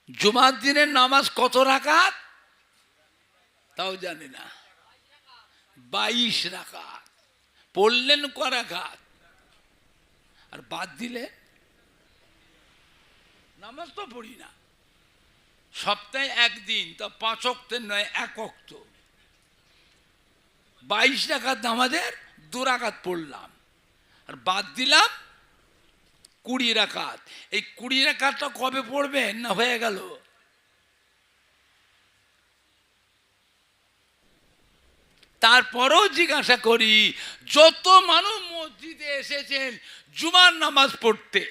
জুমার দিনের নামাজ কত রাকাত তাও জানি না। 22 রাকাত। পড়লেন ক রাকাত? আর বাদ দিলে নামাজ তো পড়ি না, সপ্তাহে একদিন, তা 5 ওয়াক্তের নয় 1 ওয়াক্ত। 22 রাকাত নামাজের 2 রাকাত পড়লাম, আর বাদ দিলাম 20 রাকাত। এই 20 রাকাতটা কবে পড়বেন? না হয়ে গেল? তারপরেও জিজ্ঞাসা করি, যত মানুষ মসজিদে এসেছেন জুমার নামাজ পড়তে,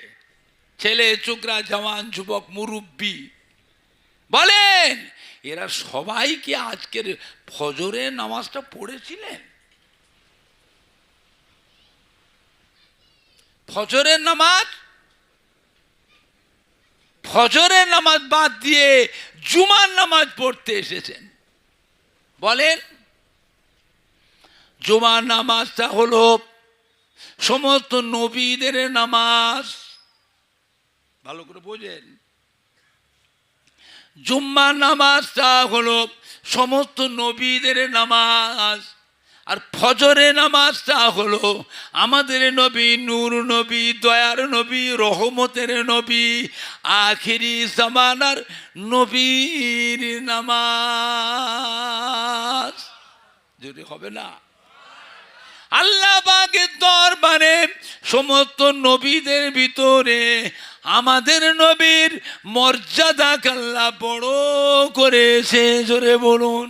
ছেলে ছোকরা, জওয়ান, যুবক, মুরব্বী, বলেন এরা সবাই কি আজকের ফজরের নামাজটা পড়েছিলেন? ফজরের নামাজ বাদ দিয়ে জুমার নামাজ পড়তে এসেছেন? বলেন। জুমার নামাজটা হলো সমস্ত নবীদের নামাজ। ভালো করে বোঝেন, জুম্মার নামাজটা হলো সমস্ত নবীদের নামাজ, আর ফজরের নামাজটা হলো আমাদের নবী, নূর নবী, দয়ার নবী, রহমতের নবী, আখিরি জামানার নবীর নামাজ। যদি হবে না, আল্লাহ পাকের দরবারে সমস্ত নবীদের ভিতরে আমাদের নবীর মর্যাদাকে আল্লাহ বড় করেছে। জোরে বলুন।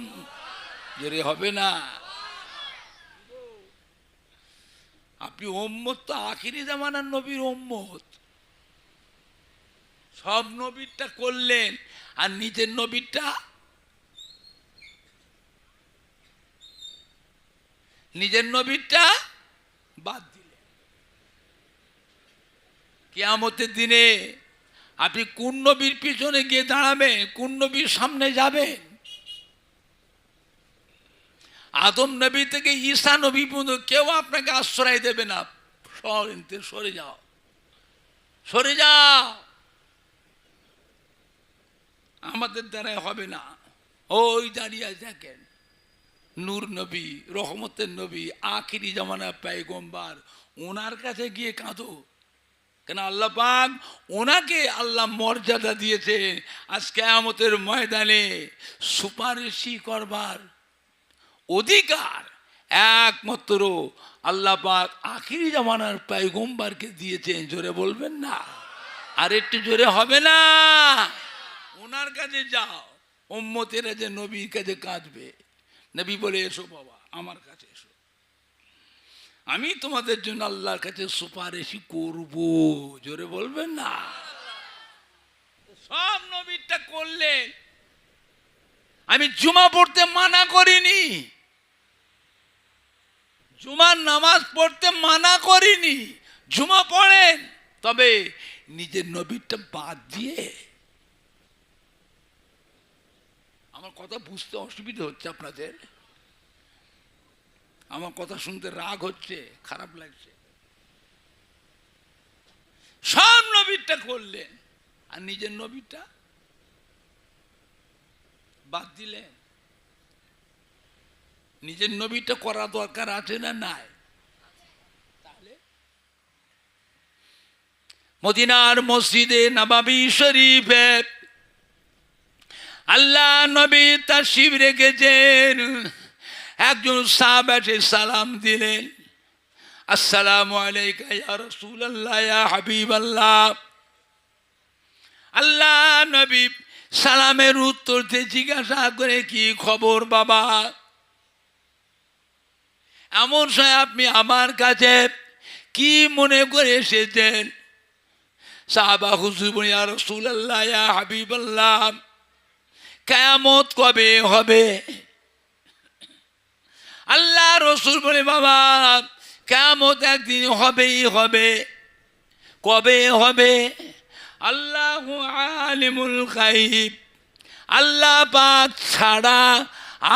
জোরে হবে না? আপনি উম্মত তো আখিরি জামানার নবীর উম্মত। সব নবীরটা করলেন, আর নিজের নবীরটা বাদ দিলেন। কিয়ামতের দিনে আপনি কোন নবীর পিছনে গিয়ে দাঁড়াবেন? কোন নবীর সামনে যাবেন? আদম নবী থেকে ঈসা নবী পর্যন্ত কেউ আপনাকে আশ্রয় দেবে না। সরে যাও, সরে যাও, আমাদের দ্বারাই হবে না। ওই দাঁড়িয়ে দেখেন, নূর নবী, রহমতের নবী, আখিরি জামানার পয়গম্বর, ওনার কাছে গিয়ে কাঁদো। কেন? আল্লাহ পাক ওনাকে আল্লাহ মর্যাদা দিয়েছে। আজ কিয়ামতের ময়দানে সুপারিশি করবার অধিকার একমাত্র আল্লাহ পাক আখিরি জামানার পয়গম্বরকে দিয়েছেন। জোরে বলবেন না? আর একটু জোরে হবে না? ওনার কাছে যাও। উম্মতেরা যে নবীর কাছে কাঁদবে, নবী বলে এসো বাবা আমার কাছে এসো, আমি তোমাদের জন্য আল্লাহর কাছে সুপারিশি করব। জোরে বলবেন না? সব নবীরটা করলেন। আমি জুমা পড়তে মানা করিনি, জুমার নামাজ পড়তে মানা করিনি। জুমা পড়েন, তবে নিজের নবীরটা বাদ দিয়ে। আমার কথা বুঝতে অসুবিধা হচ্ছে আপনাদের? আমার কথা শুনতে রাগ হচ্ছে, খারাপ লাগছে? সব নবীরটা করলেন, আর নিজের নবীরটা বাদ দিলেন। নিজের নবীটা করা দরকার আছে না নাই? তাহলে মদিনার মসজিদে নববী শরীফে আল্লাহ নবী তাশরীফ রেখেছেন। একজন সাহাবা এসে সালাম দিলেন, আসসালামু আলাইকা ইয়া রাসূলুল্লাহ, ইয়া হাবিবাল্লাহ। আল্লাহ নবী সালামের উত্তর দিয়ে জিজ্ঞাসা করে, কি খবর বাবা? এমন সময় আপনি আমার কাছে কি মনে করে এসেছেন? সাহাবা হুজুর বলে, ইয়া রাসূলুল্লাহ, ইয়া হাবিবাল্লাহ, কিয়ামত কবে হবে? আল্লাহ রসুল বলে, বাবা কিয়ামত একদিন হবেই হবে। কবে হবে? আল্লাহু আলিমুল গায়ব, আল্লাহ পাক ছাড়া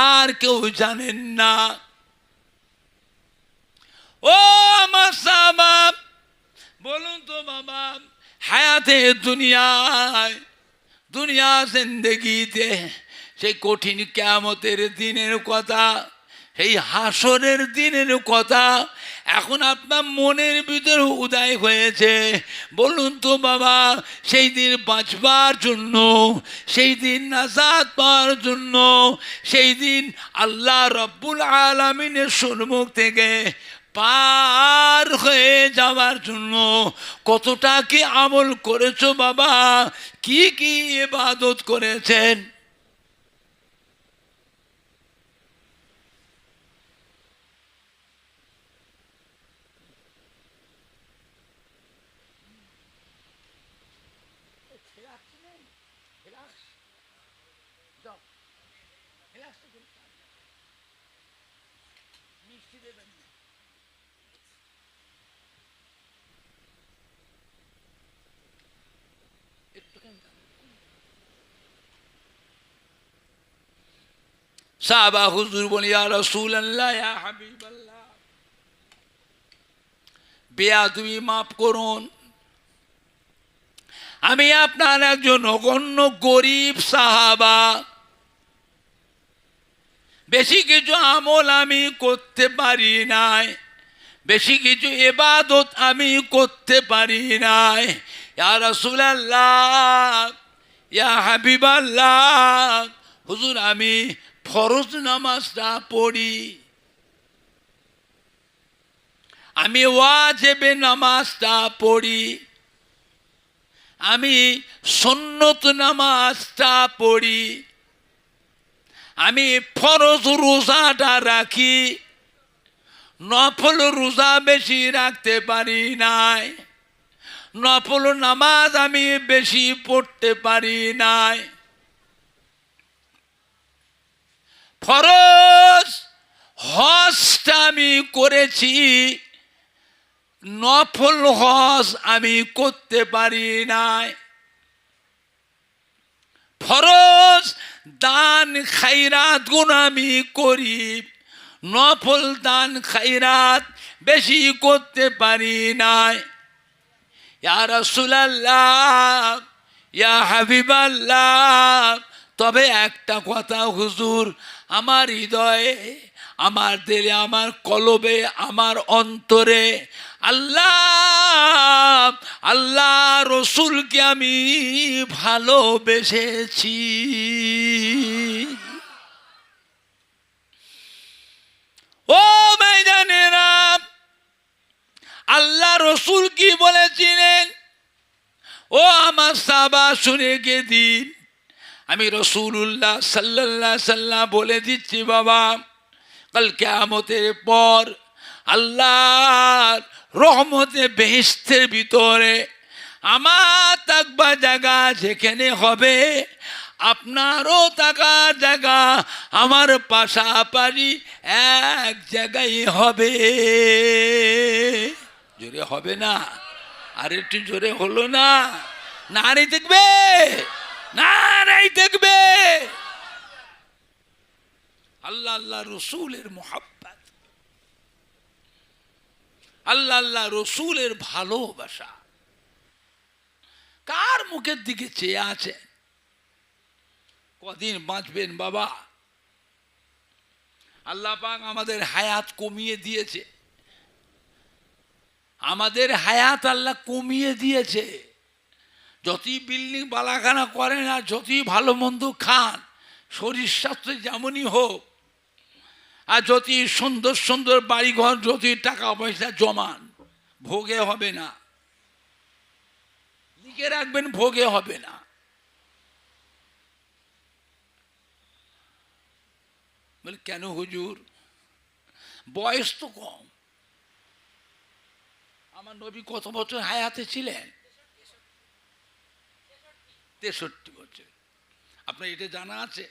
আর কেউ জানেন না। ও আমার সাহাবা, বলুন তো বাবা, হায়াতে দুনিয়ায় দুনিয়া জিন্দেগিতে সেই কঠিন কিয়ামতের দিনের কথা, সেই হাসরের দিনের কথা এখন আপনার মনের ভিতরে উদয় হয়েছে। বলুন তো বাবা, সেই দিন বাঁচবার জন্য, সেই দিন নাজাত পাওয়ার জন্য, সেই দিন আল্লাহ রব্বুল আলামিনের সম্মুখ থেকে পার হয়ে যাওয়ার জন্য কতটা কি আমল করেছো বাবা, কি কি ইবাদত করেছেন? সাহাবা হুজুর বলি, ইয়া রাসূলুল্লাহ, ইয়া হাবিবাল্লাহ, বেয়াদবি মাফ করুন, আমি আপনার একজন অগণ্য গরিব সাহাবা, বেশি কিছু আমল আমি করতে পারি নাই, বেশি কিছু ইবাদত আমি করতে পারি নাই। ইয়া রাসূলুল্লাহ, ইয়া হাবিবাল্লাহ, হুজুর আমি ফরজ নামাজটা পড়ি, আমি ওয়াজিবে নামাজটা পড়ি, আমি সুন্নত নামাজটা পড়ি, আমি ফরজ রোজাটা রাখি, নফল রোজা বেশি রাখতে পারি নাই, নফল নামাজ আমি বেশি পড়তে পারি নাই। ফরজ হজটা আমি করেছি, নফল হজ আমি করতে পারি নাই। ফরজ দান খায়রাত গুণ আমি করি, নফল দান খায়রাত বেশি করতে পারি নাই। ইয়া রাসূলুল্লাহ, ইয়া হাবিবাল্লাহ, তবে একটা কথা হুজুর, আমার হৃদয়ে, আমার দিলে, আমার কলবে, আমার অন্তরে আল্লাহ আল্লাহ রসুলকে আমি ভালোবেসেছি। ও ভাইজানেরা, আল্লাহ রসুল কি বলেছিলেন? ও আমার সাহাবা শুনে গে দিন, আমি রাসূলুল্লাহ সাল্লাল্লাহু আলাইহি সাল্লাম বলে দিচ্ছি বাবা, কাল কিয়ামতের পর আল্লাহর রহমতে বেহেশতের ভিতরে আমার থাকবার জায়গা যেখানে হবে, আপনারও থাকার জায়গা আমার পাশাপাশি এক জায়গায় হবে। জোরে হবে না? আর একটু জোরে হলো না? নারী দেখবে, নারাই দেখবে। আল্লাহ আল্লাহ রসুলের মোহাব্বত, আল্লাহ আল্লাহ রসুলের ভালোবাসা কার মুখের দিকে চেয়ে আছে? কদিন বাঁচবেন বাবা? আল্লাহ পাক আমাদের হায়াত কমিয়ে দিয়েছে, আমাদের হায়াত আল্লাহ কমিয়ে দিয়েছে। যতই বিল্ডিং বালাখানা করেন আর যতই ভালো মন্দ খান, শরীর স্বাস্থ্য যেমনই হোক, আর যতই সুন্দর সুন্দর বাড়িঘর, যতই টাকা পয়সা জমান, ভোগে হবে না। লিখে রাখবেন, ভোগে হবে না। বলে কেন হুজুর? বয়স তো কম। আমার নবী কত বছর হায়াতে ছিলেন? 63 বছর। আপনার এটা জানা আছে?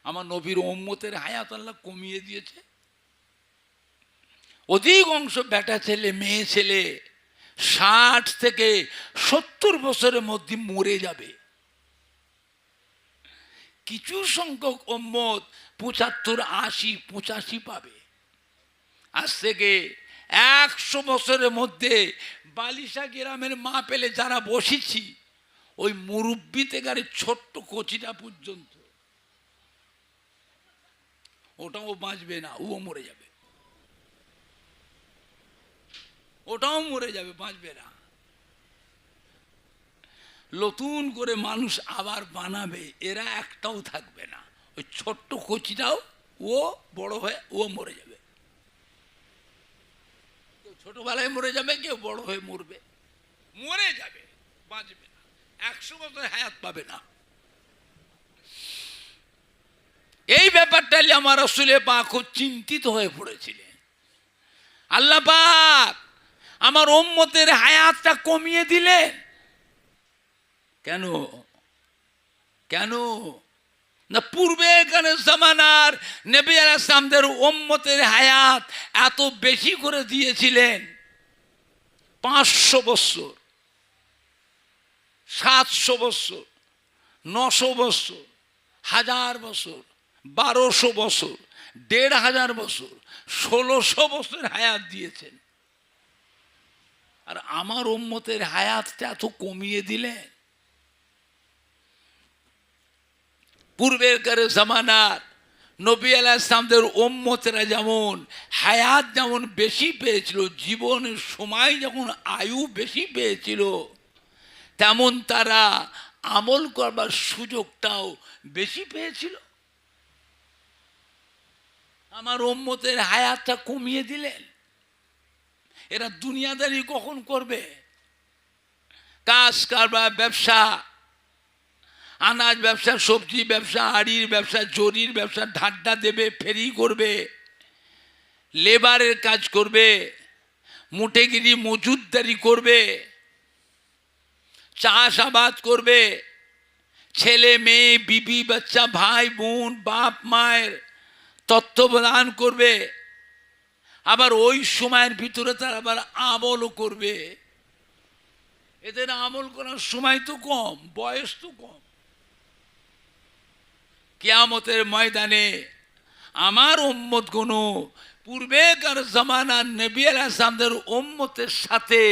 আমার নবীর উম্মতের হায়াত আল্লাহ কমিয়ে দিয়েছে। অধিকাংশ বেটা ছেলে, মেয়ে ছেলে 60 থেকে 70 বছরের মধ্যে মরে যাবে। কিছু সংখ্যক উম্মত 75, 80, 85 পাবে। আজ থেকে 100 বছরের মধ্যে বালিশা গ্রামের মা পেলে যারা বসেছি, ওই মুরব্বি থেকে আর ছোট্ট কচিটা পর্যন্ত ওটাও বাঁচবে না, ও মরে যাবে, ওটাও মরে যাবে, বাঁচবে না। নতুন করে মানুষ আবার বানাবে, এরা একটাও থাকবে না। ওই ছোট্ট কচিটাও ও বড় হয়ে ও মরে যাবে। কেউ ছোটবেলায় মরে যাবে, কেউ বড় হয়ে মরবে, মরে যাবে, বাঁচবে না, 100 বছর হায়াত পাবে না। এই ব্যাপারটা আমার রাসূলে পাক খুব চিন্তিত হয়ে পড়েছিলেন। আল্লাহ পাক আমার উম্মতের হায়াতটা কমিয়ে দিলেন কেন? কেন না পূর্বেকার জামানার নবী আলাইহিস সালামদের উম্মতের হায়াত এত বেশি করে দিয়েছিলেন, 500 বছর, 700 বছর, 900 বছর, 1000 বছর, 1200 বছর, 1500 বছর, 1600 বছর হায়াত দিয়েছেন। আর আমার উম্মতের হায়াতটা এত কমিয়ে দিলেন। পূর্বেকার জামানার নবী আলাইহিস সালামদের উম্মতেরা যেমন হায়াত যেমন বেশি পেয়েছিল, জীবনের সময় যখন আয়ু বেশি পেয়েছিল, তেমন তারা আমল করবার সুযোগটাও বেশি পেয়েছিল। আমার উম্মতের হায়াতটা কমিয়ে দিলেন। এরা দুনিয়াদারি কখন করবে? কাজ কারবার, ব্যবসা, আনাজ ব্যবসা, সবজি ব্যবসা, আড়ির ব্যবসা, জরির ব্যবসা, ঢাড্ডা দেবে, ফেরি করবে, লেবারের কাজ করবে, মুটেগিরি মজুদদারি করবে, চাষাবাদ করবে, ছেলে মেয়ে, বিবি বাচ্চা, ভাই বোন, বাপ মায়ের তত্ত্বাবধান করবে। আবার ওই সময়ের ভিতরে তারা আবার আমলও করবে। এদের আমল করার সময় তো কম, বয়স তো কম। কিয়ামতের ময়দানে আমার উম্মতগুলো পূর্বেকার জামানার নবী আলাইহিস সালামদের উম্মতের সাথে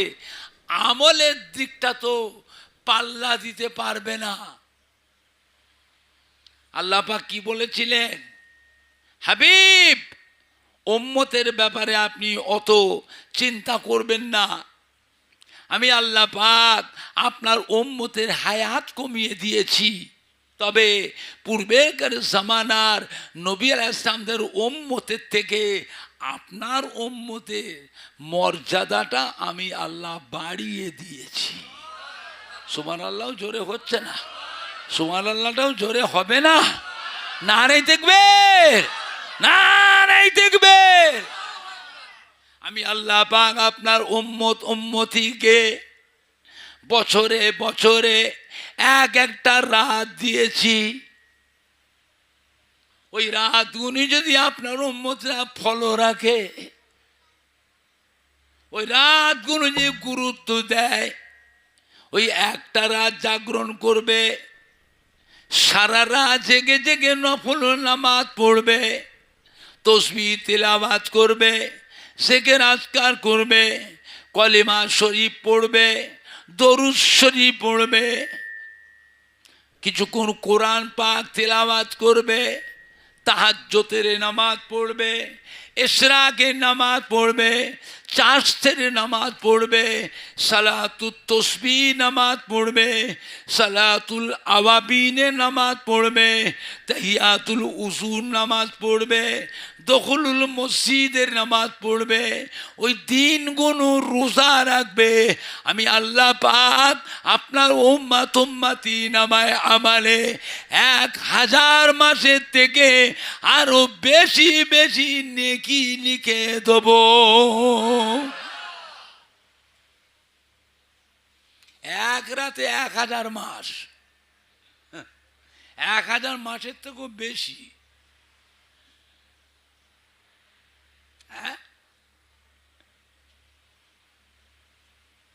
আমলের দিকটা তো পাল্লা দিতে পারবে না। আল্লাহ পাক কি বলেছিলেন? হাবিব, উম্মতের ব্যাপারে আপনি অত চিন্তা করবেন না, আমি আল্লাহ পাক আপনার উম্মতের হায়াত কমিয়ে দিয়েছি। তবে পূর্বেকার জামানার নবী আলাইহিস সালামদের উম্মতের থেকে আপনার উম্মতের মর্যাদাটা আমি আল্লাহ বাড়িয়ে দিয়েছি। সুবহানাল্লাহ জোরে হচ্ছে না? সুবহানাল্লাহটাও জোরে হবে না? নারায়ে তাকবীর, নারায়ে তাকবীর। আমি আল্লাহ পাক আপনার উম্মতিকে বছরে বছরে এক একটা রাত দিয়েছি। ওই রাতগুলি যদি আপনার উম্মতরা ফলো রাখে, ওই রাতগুলো যে গুরুত্ব দেয়, ওই একটা রাত জাগরণ করবে, সারা রাত জেগে জেগে নফল নামাজ পড়বে, তসবিহ তিলাওয়াত করবে, জিকির আজকার করবে, কলিমা শরীফ পড়বে, দরুদ শরীফ পড়বে, কিছুক্ষণ কোরআন পাক তিলাওয়াত করবে, তাহাজ্জুদের নামাজ পড়বে, ইশরাকের নামাজ পড়বে, চাষের নামাজ পড়বে, সালাতুত তসবিহ নামাজ পড়বে, সালাতুল আওয়াবিনের নামাজ পড়বে, তাহিয়াতুল উজুর নামাজ পড়বে, দখলুল মসজিদের নামাজ পড়বে, ওই দিনগুলো রোজা রাখবে। আমি আল্লাহ পাক আপনার উম্মতি নামায় আমালে 1000 মাসের থেকে আরো বেশি বেশি নেকি লিখে দেব। 1 রাতে 1000 মাস, 1000 মাসের থেকেও বেশি।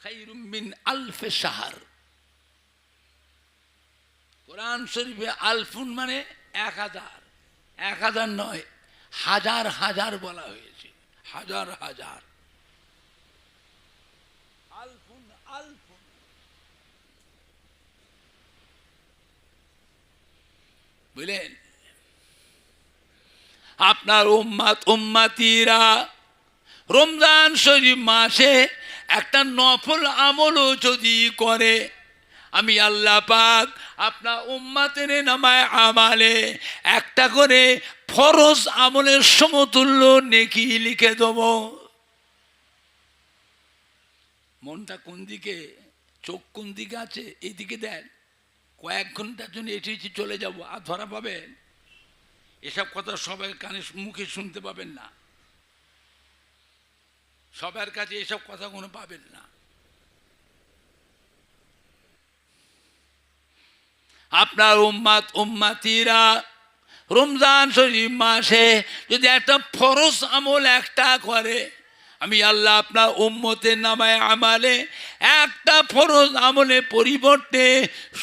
খায়রুম মিন আলফে শাহর। কোরআন শরীফে আলফুন মানে 1000, 1000 নয়, হাজার হাজার বলা হয়েছে, হাজার হাজার। আলফুন আলফুন বুঝলেন? আপনার উম্মাতিরা রমজান শরীফ মাসে একটা নফল আমলও যদি করে, আমি আল্লাহ পাক আপনার উম্মাতের নামায় আমালে একটা করে ফরজ আমলের সমতুল্য নেকি লিখে দেব। মনটা কোন দিকে, চোখ কোন দিকে আছে, এইদিকে দেন। কয়েক ঘন্টার জন্য এটি চলে যাব, আর ধরা পাবেন? এসব কথা সবার কানে মুখে শুনতে পাবেন না, সবার কাছে এসব কথা কোনো পাবেন না। আপনার উম্মাতিরা রমজান শরীফ মাসে যদি একটা ফরজ আমল একটা করে, আমি আল্লাহ আপনার উম্মতের নামায় আমালে একটা ফরজ আমলের পরিবর্তে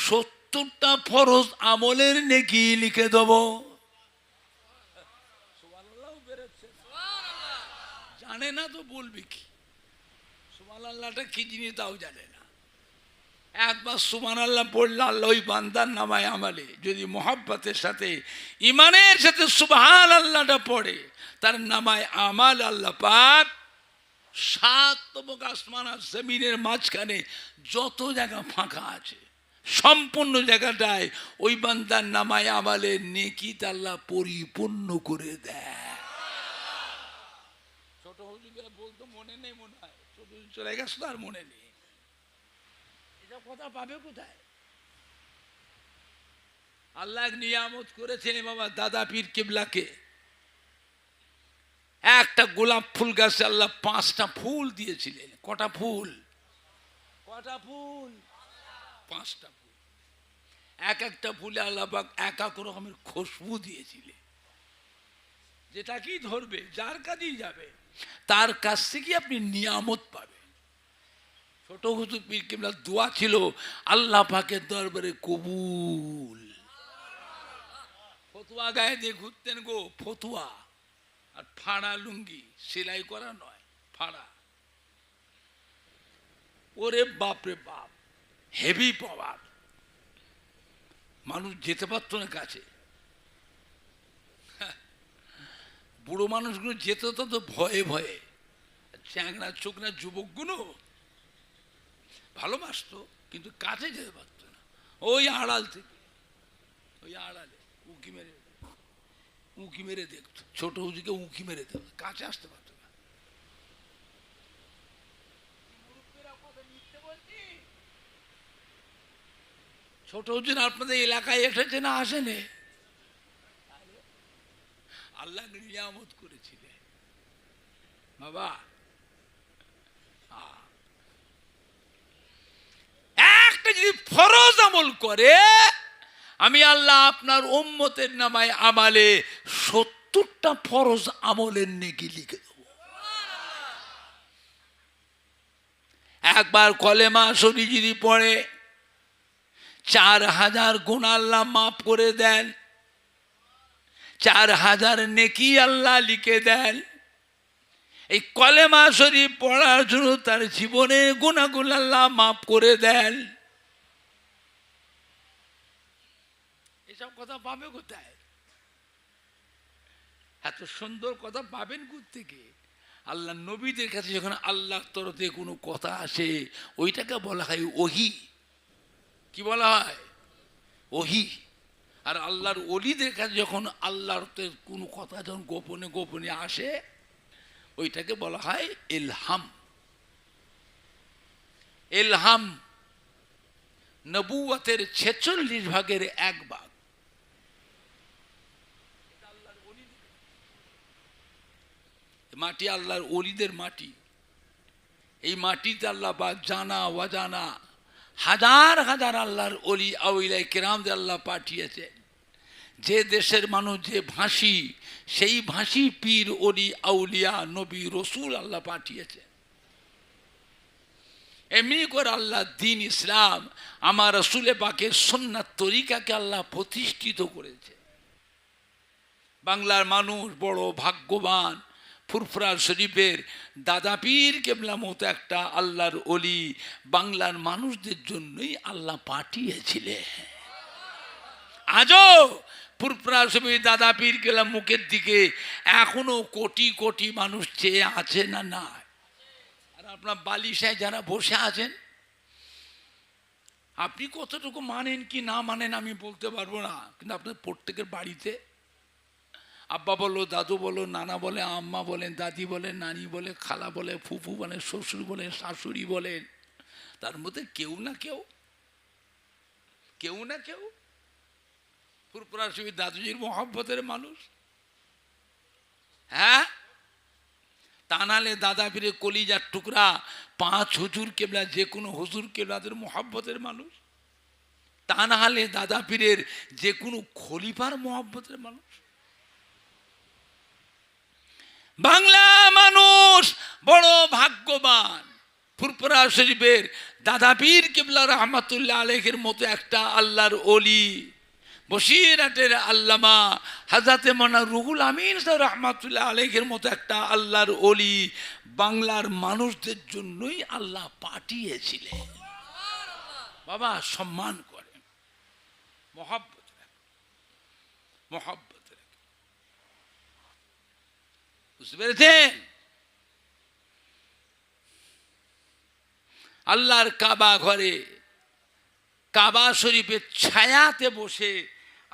70টা ফরজ আমলের নেকি লিখে দেব। জানে না তো বলবি কি? সুবহানাল্লাহটা কি জিনিস তাও জানে না। একবার সুবহানাল্লাহ পড়লে আল্লাহ ওই বান্দার নামায় আমালে যদি মোহাব্বতের সাথে ইমানের সাথে সুবহানাল্লাহটা পড়ে, তার নামায় আমাল আল্লাহ পাক 7 তবক আসমান আর জমিনের মাঝখানে যত জায়গা ফাঁকা আছে সম্পূর্ণ জায়গাটায় ওই বান্দার নামায় আমালে নেকি আল্লাহ পরিপূর্ণ করে দেয়। ছোট হুজুর বলতো মনে নেই, মনে হয় ছোট চলে গেছে, আর মনে নেই। কথা পাবে কোথায়? আল্লাহ নিয়ামত করেছেন বাবা দাদা পীর কিবলাকে। একটা গোলাপ ফুল গাছে আল্লাহ 5টা ফুল দিয়েছিলেন। কটা ফুল? 5টা ফুল। এক একটা ফুলে আল্লাহ পাক এক এক রকমের খুশবু দিয়েছিলেন, যেটা কি ধরবে যার কাছেই যাবে তার কাছ থেকে আপনি নিয়ামত পাবেন। ছোট হুজুর পীর কিবলার দোয়া ছিল আল্লাহ পাকের দরবারে কবুল। ফতুয়া গায়ে দিয়ে ঘুরতেন গো, ফতুয়া আর ফাড়া লুঙ্গি, সেলাই করা নয়, ফাড়া। ওরে বাপরে বাপ, হেভি পাওয়ার। মানুষ যেতে পারতো না কাছে। বুড়ো মানুষগুলো যেত তো ভয়ে ভয়ে। চ্যাংড়া চোখনা যুবকগুলো ভালোবাসতো, কিন্তু কাছে যেতে পারতো না। ওই আড়াল থেকে, ওই আড়ালে উঁকি মেরে দেখতো। ছোট হুজুরকে উঁকি মেরে দেখতো, কাছে আসতে পারতো না। ছোট হুজুর আপনাদের এলাকায় এসেছে না আসেনে? আল্লাহ নিয়ামত করেছিলেন বাবা। একটা যদি ফরজ আমল করে, আমি আল্লাহ আপনার উম্মতের নামায় আমালে 70টা ফরজ আমলের নেকি লিখে দেব। একবার কলেমা শরীফ যদি পড়ে 4000 গুনাহ আল্লাহ মাফ করে দেন, 4000 নেকি আল্লাহ লিখে দেন। এই কলেমা শরীফ পড়ার জন্য তার জীবনের গুনাহগুলো আল্লাহ মাফ করে দেন। এসব কথা পাবে কোথায়? এত সুন্দর কথা পাবেন কোত্থেকে? আল্লাহ নবীদের কাছে যখন আল্লাহর তরফে কোনো কথা আসে, ওইটাকে বলা হয় ওহী। কি বলা হয়? ওহী। আর আল্লাহর ওলিদের কাছে যখন আল্লাহর কোনো কথা যখন গোপনে গোপনে আসে, ওইটাকে বলা হয় ইলহাম। ইলহাম নবুয়তের 46 ভাগের 1 ভাগ। মাটি আল্লাহর ওলিদের মাটি। এই মাটিতে আল্লাহ পাক জানা অজানা হাজার হাজার আল্লাহর ওলি আউলিয়া কিরামদের আল্লাহ পাঠিয়েছে। যে দেশের মানুষ যে ভাষী, সেই ভাষী পীর ওলি আউলিয়া নবী রসুল আল্লাহ পাঠিয়েছে। এমনি করে আল্লাহ দিন ইসলাম আমার রসুলে পাকের সুন্নাত তরিকাকে আল্লাহ প্রতিষ্ঠিত করেছে। বাংলার মানুষ বড় ভাগ্যবান। ফুরফুরা শরীফের দাদা পীর কেবলা মতো একটা আল্লাহর ওলি বাংলার মানুষদের জন্যই আল্লাহ পাঠিয়েছিলেন। আজও ফুরফুরা ছবি দাদা পীর গেলাম মুখের দিকে, এখনো কোটি কোটি মানুষ চেয়ে আছে না না? আর আপনার বালিশায় যারা বসে আছেন, আপনি কতটুকু মানেন কি না মানেন আমি বলতে পারবো না, কিন্তু আপনার প্রত্যেকের বাড়িতে আব্বা বলো, দাদু বলো, নানা বলে, আম্মা বলেন, দাদি বলেন, নানি বলে, খালা বলে, ফুফু বলে, শ্বশুর বলে, শাশুড়ি বলেন, তার মধ্যে কেউ না কেউ ফুরফুরা শহীদ দাদুজির মহব্বতের মানুষ। হ্যাঁ, তা নাহলে দাদা পীরের কলিজার টুকরা 5 হুজুর কেবলা, যে কোনো হুজুর কেবলাদের মহব্বতের মানুষ। তা না হলে দাদা পীরের যে কোনো খলিফার মহব্বতের মানুষ। বাংলা মানুষ বড় ভাগ্যবান, ফুরফুরা শরীফের দাদা পীর কেবলা রহমাতুল্লাহ আলাইহির মতো একটা আল্লাহর ওলি, বসিরহাটের আল্লামা হযরত মাওলানা রুহুল আমিন রহমাতুল্লাহ আলাইহির মতো একটা আল্লাহর ওলি বাংলার মানুষদের জন্যই আল্লাহ পাঠিয়েছিলেন। বাবা সম্মান করেন, মহব্বত রাখেন, বুঝতে পেরেছেন? আল্লাহর কাবা ঘরে, কাবা শরীফের ছায়াতে বসে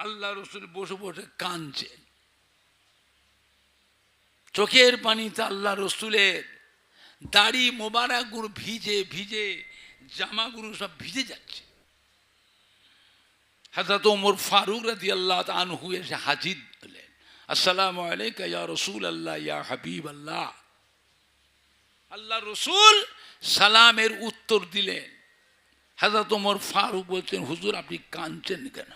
আল্লাহ রসুল বসে বসে কাঁদছেন। চোখের পানিতে আল্লাহ রসুলের দাড়ি মোবারকগুলো ভিজে ভিজে, জামাগুলো সব ভিজে যাচ্ছে। হযরত ওমর ফারুক রাদিয়াল্লাহু তাআলা আনহু এসে হাজির হলেন। আসসালামু আলাইকা ইয়া রাসূলুল্লাহ ইয়া হাবিবাল্লাহ। আল্লাহ রসুল সালামের উত্তর দিলেন। হযরত ওমর ফারুক বলছেন, হুজুর আপনি কাঁদছেন কেন?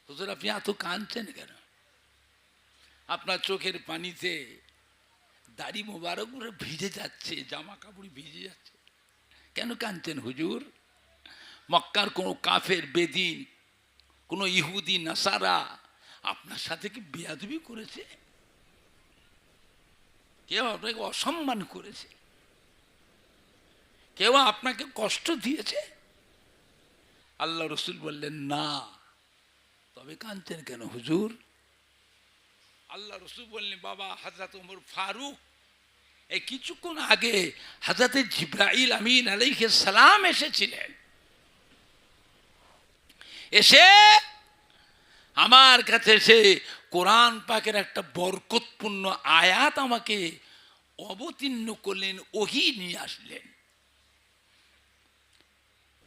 হুজুর আপনি এত কাঁদছেন কেন? আপনার চোখের পানিতে দাড়ি মোবারকগুলো ভিজে যাচ্ছে, জামা কাপড় ভিজে যাচ্ছে, কেন কাঁদছেন হুজুর? মক্কার কোনো কাফের, বেদিন, কোনো ইহুদি নাসারা আপনার সাথে কি বেয়াদবি করেছে? কেউ আপনাকে অসম্মান করেছে? কেউ আপনাকে কষ্ট দিয়েছে? আল্লাহ রসুল বললেন না। তবে কাঁদছেন কেন হুজুর? আল্লাহ রসুল বললেন, বাবা হযরত ওমর ফারুক এই কিছুক্ষণ আগে হযরত জিবরাইল আমিন আলাইহিস সালাম এসেছিলেন। এসে আমার কাছে এসে কোরআন পাকের একটা বরকতপূর্ণ আয়াত আমাকে অবতীর্ণ করলেন, ওহী নিয়ে আসলেন।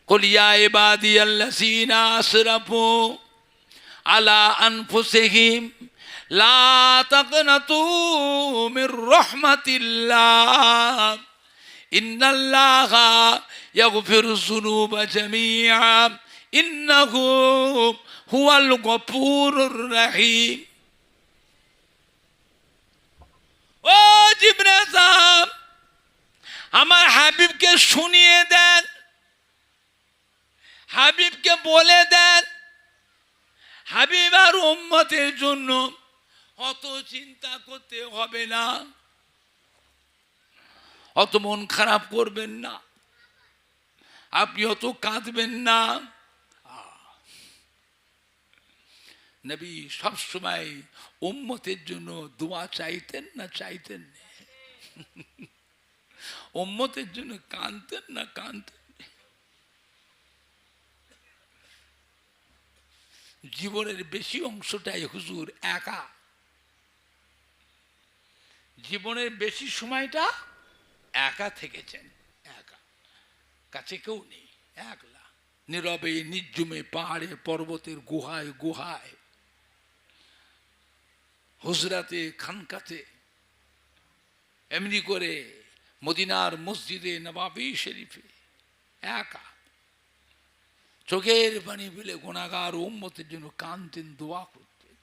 কুল ইয়া ইবাদিয়াল্লাযীনা আসরাফু আলা আনফুসিহিম লা তাকনাতু মির রাহমাতিল্লাহ ইন্নাল্লাহা ইয়াগফিরুয যুনুবা জামিআ ইন্নাহু হুয়াল গফুরুর রহিম। ও জিবরাইল সাহেব, আমার হাবিবকে শুনিয়ে দেন, হাবিবকে বলে দেন, হাবিব আর উম্মতের জন্য অত চিন্তা করতে হবে না, অত মন খারাপ করবেন না, আপনি অত কাঁদবেন না। নবী সবসময় উম্মতের জন্য দোয়া চাইতেন না চাইতেন না? উম্মতের জন্য কাঁদতেন না কাঁদতেন? জীবনের বেশি অংশটাই হুজুর একা, জীবনের বেশি সময়টা একা থেকেছেন, একা, কাছে কেউ নেই, একলা, নীরবে নির্জুমে, পাহাড়ে পর্বতের গুহায় গুহায়, হুজরাতে, খানকাতে, এমনি করে মদিনার মসজিদে নবাবী শরীফে একা, চোখের পানি ফেলে গুনাহগার উম্মতের জন্য কাঁদতেন, দোয়া করতেন।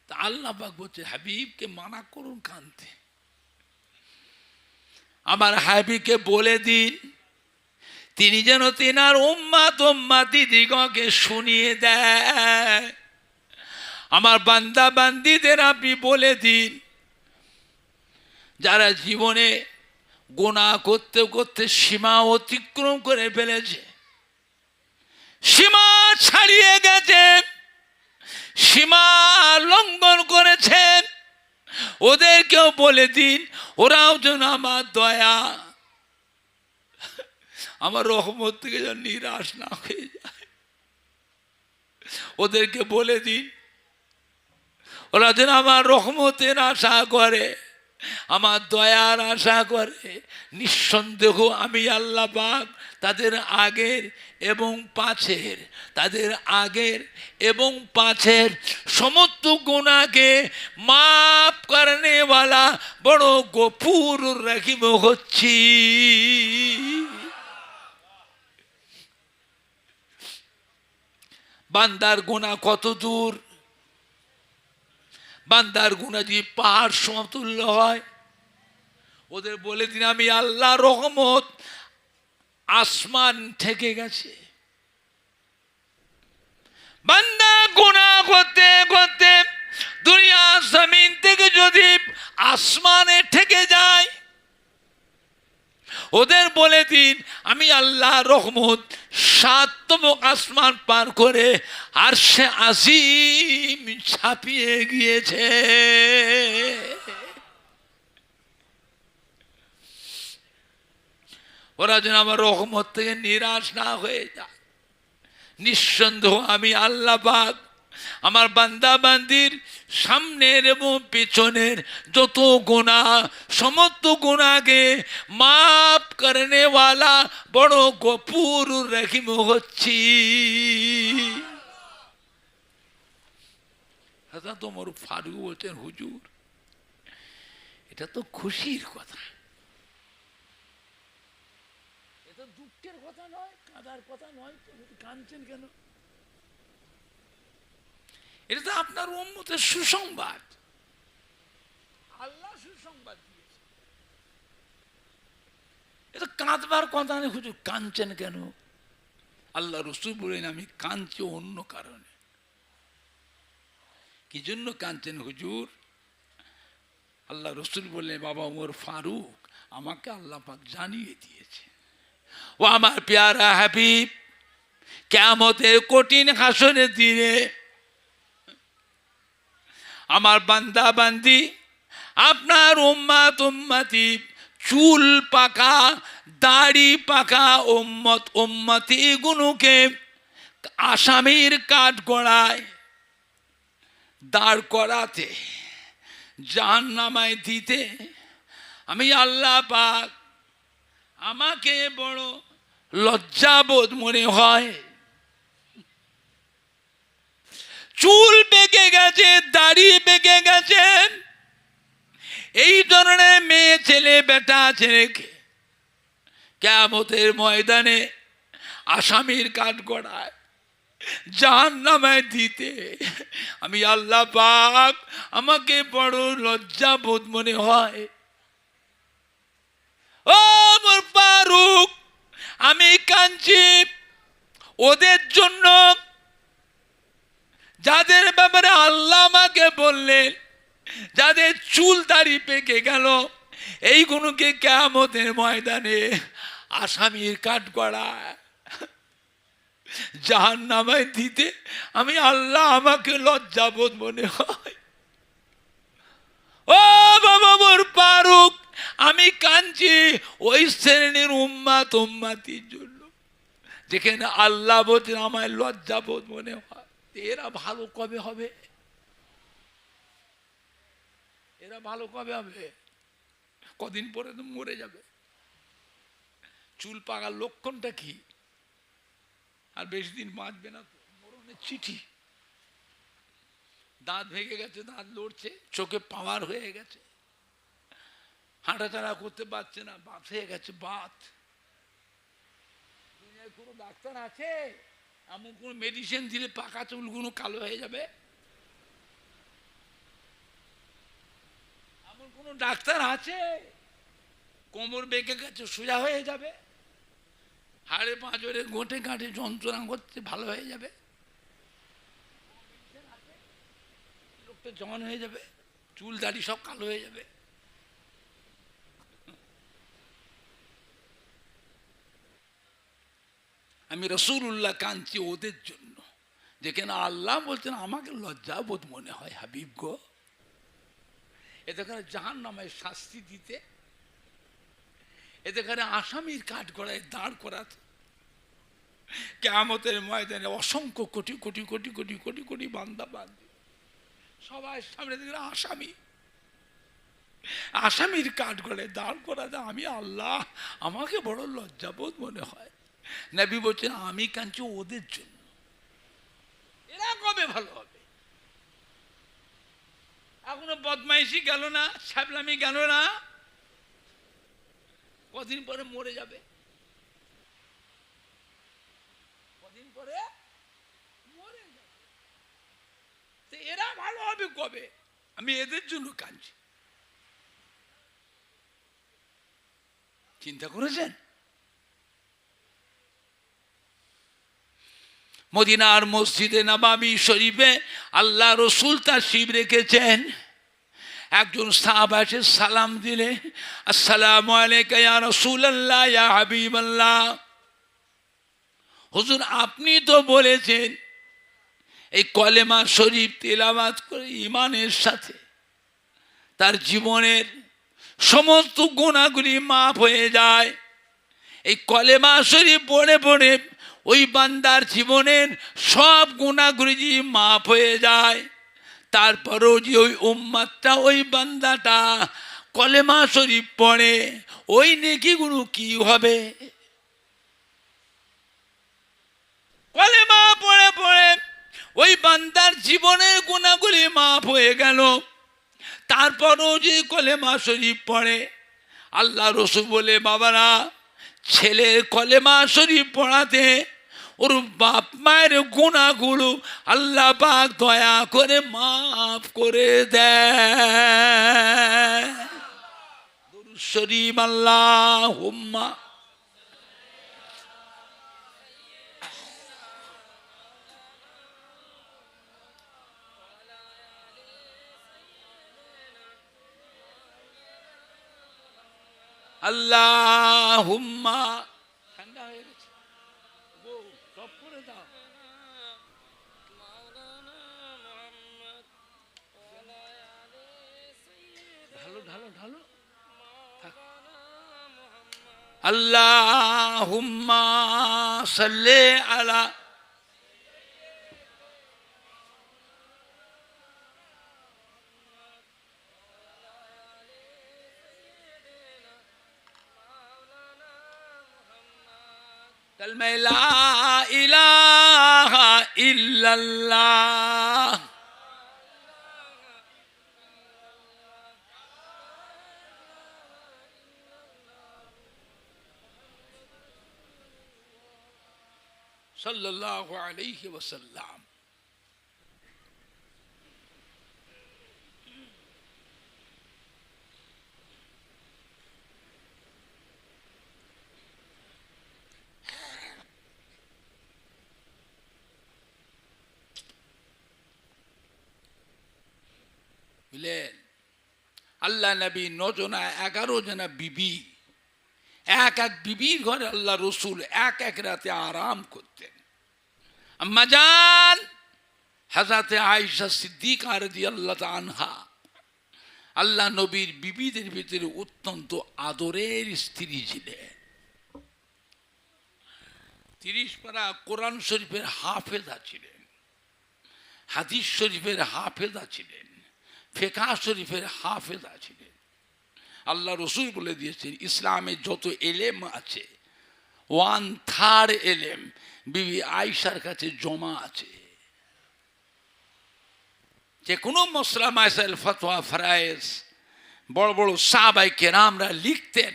তা আল্লাহ পাক বলছে, হাবিবকে মানা করুন কাঁদতে। আমার হাবিবকে বলে দিন তিনি যেন তিনার উম্মাতি দিগকে শুনিয়ে দেয়। আমার বান্দা বান্দীদের আপনি বলে দিন, যারা জীবনে গোনা করতে করতে সীমা অতিক্রম করে ফেলেছে, সীমা ছাড়িয়ে গেছে, সীমা লঙ্ঘন করেছেন। ওদেরকেও বলে দিন, ওরাও যেন আমার দয়া, আমার রহমত থেকে যেন নিরাশ না হয়ে যায়। ওদেরকে বলে দিন, ওরা যেন আমার রহমতের আশা করে, আমার দয়ার আশা করে। নিঃসন্দেহ আমি আল্লাহ পাক তাদের আগের এবং পাছের, তাদের আগের এবং পাছের সমস্ত গুনাহকে মাফ করনেওয়ালা বড় গফুর রহিম হচ্ছি। বান্দার গুনাহ কত দূর, বান্দার গুনাহ যদি পাহাড় সমতুল্য হয়, ওদের বলে দিন আমি আল্লাহ রহমত আসমান থেকে গেছে। বান্দা গুনাহ করতে করতে দুনিয়া জমিন থেকে যদি আসমানে থেকে যায়, ওদের বলে দিন আমি আল্লাহ রহমত ৭তম আসমান পার করে আরশে আজিম ছাপিয়ে গিয়েছে। ওরা যেন আমার রহমত থেকে নিরাশ না হয়ে যায়। নিঃসন্দেহ আমি আল্লাহ পাক আমার বান্দা বান্দির সামনের এবং পেছনের যত গুনাহ, সমস্ত গুনাহকে মাফ করনেওয়ালা বড় গফুর রহিম হচ্ছি। হযরত ওমর ফারুক বলছেন, হুজুর এটা তো খুশির কথা, এটা দুঃখের কথা নয়, কাঁদার কথা নয়, কাঁদছেন কেন? এটা তো আপনার উম্মতের সুসংবাদ, আল্লাহ সুসংবাদ দিয়েছে। এটা কাঁদবার কথা নেই। হুজুর কাঁদছেন কেন? আল্লাহ রসূল বলেন আমি কাঁদছি অন্য কারণে। কি জন্য কাঁদছেন হুজুর? আল্লাহ রসূল বললেন, বাবা ওমর ফারুক আমাকে আল্লাহ পাক জানিয়ে দিয়েছে, ও আমার পেয়ারা হাবিব, কিয়ামতের কঠিন হাসরের দিনে আমার বান্দা বান্দি, আপনার উম্মাত উম্মতি, চুল পাকা দাড়ি পাকা উম্মত উম্মতি গুলোকে আসামির কাঠ গড়ায় দাঁড় করাতে, জাহান্নামায় দিতে আমি আল্লাহ পাক আমাকে বড় লজ্জাবোধ মনে হয়। চুল পেকে গেছে, দাড়ি পেকে গেছেন, এই ধরনের মেয়ে ছেলে বেটা ছেলেকে কিয়ামতের ময়দানে আসামির কাঠ গড়ায় জাহান্নামায় দিতে আমি আল্লাহ পাক আমাকে বড় লজ্জাবোধ মনে হয়। ও ওমর ফারুক, আমি কাঁদছি ওদের জন্য যাদের ব্যাপারে আল্লাহ আমাকে বললেন, যাদের চুল দাড়ি পেকে গেল, এইগুলোকে কিয়ামতের ময়দানে আসামির কাঠগড়ায় জাহান্নামায় দিতে আমি আল্লাহ আমাকে লজ্জাবোধ মনে হয়। ও বাবা ওমর ফারুক, আমি কাঁদছি ওই শ্রেণীর উম্মাত উম্মাতির জন্য যেখানে আল্লাহ বলছেন আমায় লজ্জাবোধ মনে হয়। এরা ভালো কবে হবে? এরা ভালো কবে হবে? কদিন পরে তো মরে যাবে। চুল পাকার লক্ষণটা কি? আর বেশি দিন বাঁচবে না তো, মরণের চিঠি। দাঁত ভেঙে গেছে, দাঁত লড়ছে, চোখে পাওয়ার হয়ে গেছে, হাঁটাচাড়া করতে পারছে না, বাত হয়ে গেছে বাত। দুনিয়ায় কোনো ডাক্তার আছে এমন কোনো মেডিসিন দিলে পাকা চুলগুলো কালো হয়ে যাবে? এমন কোনো ডাক্তার আছে? কোমর বেঁকে গেছে সোজা হয়ে যাবে, হাড়ে পাঁজরে গোটে গাঁটে যন্ত্রণা করতে ভালো হয়ে যাবে, লোকটা জওয়ান হয়ে যাবে, চুল দাড়ি সব কালো হয়ে যাবে। আমি রাসূলুল্লাহ কাঁদছি ওদের জন্য, যেখানে আল্লাহ বলছেন আমাকে লজ্জাবোধ মনে হয় হাবিব গো, এতে করে জাহান্নামের শাস্তি দিতে, এতে করে আসামির কাঠগড়ায় দাঁড় করাতে, কিয়ামতের ময়দানে অসংখ্য কোটি কোটি কোটি কোটি কোটি কোটি বান্দা বান্দি সবার সামনে দেখলে আসামি, আসামির কাঠগড়ায় দাঁড় করাতে আমি আল্লাহ আমাকে বড় লজ্জাবোধ মনে হয়। নবী বলছেন আমি কাঁদছি ওদের জন্য, এরা কবে ভালো হবে? এখনো বদমাইশি গেল না, ছ্যাবলামি গেল না, কদিন পরে মরে যাবে, কদিন পরে মরে যাবে, তো এরা ভালো হবে কবে? আমি এদের জন্য কাঁদছি। চিন্তা করেছেন? মদিনার মসজিদে নববী শরীফে আল্লাহ রসুল তাশরীফ রেখেছেন। একজন সাহাবা এসে সালাম দিলে, আসসালামু আলাইকা ইয়া রাসূলুল্লাহ ইয়া হাবিবাল্লাহ। হুজুর আপনি তো বলেছেন এই কলেমা শরীফ তেলাওয়াত করে ঈমানের সাথে তার জীবনের সমস্ত গুনাহগুলি মাফ হয়ে যায়। এই কলেমা শরীফ পড়ে পড়ে ওই বান্দার জীবনের সব গুনাহগুলি মাফ হয়ে যায়। তারপরেও যে ওই উম্মাতটা, ওই বান্দাটা কলেমা শরীফ পড়ে, ওই নেকিগুলো কি হবে? কলেমা পড়ে পড়ে ওই বান্দার জীবনের গুনাহগুলি মাফ হয়ে গেল, তারপরেও যে কলেমা শরীফ পড়ে। আল্লাহ রসূল বলে বাবারা, ছেলের কলেমা শরীফ পড়াতে ওর বাপ মায়ের গুনাহগুলো আল্লাহ পাক দয়া করে মাফ করে দেয়। দুরূদ শরীফ আল্লাহুম্মা আল্লাহুম্মা, ঠান্ডা হয়ে গেছে গো, টপ করে দাও। ঢালো ঢালো ঢালো। আল্লাহুম্মা সাল্লি আলা কালমা লা ইলাহা ইল্লাল্লাহ। সাল্লাল্লাহু আলাইহি ওয়াসাল্লাম। বুঝলেন? আল্লাহ নবী 9 জনা 11 জনা বিবি, এক এক বিবির ঘরে আল্লাহ রসুল এক এক রাতে আরাম করতেন। আম্মা জান হযরতে আয়েশা সিদ্দিকা রাদিয়াল্লাহু আনহা আল্লাহ নবীর বিবিদের ভিতরে অত্যন্ত আদরের স্ত্রী ছিলেন। 30 পারা কোরআন শরীফের হাফেজা ছিলেন, হাদিস শরীফের হাফেজা ছিলেন, ফিকহ শরীফের হাফেজা ছিলেন। আল্লাহ রসুল বলে দিয়েছেন ইসলামে যত এলেম আছে 1/3 এলেম বিবি আয়েশার কাছে জমা আছে। যে কোনো মসলা মাসাইল ফতোয়া ফরায়েজ বড় বড় সাহাবায়ে কেরামরা লিখতেন,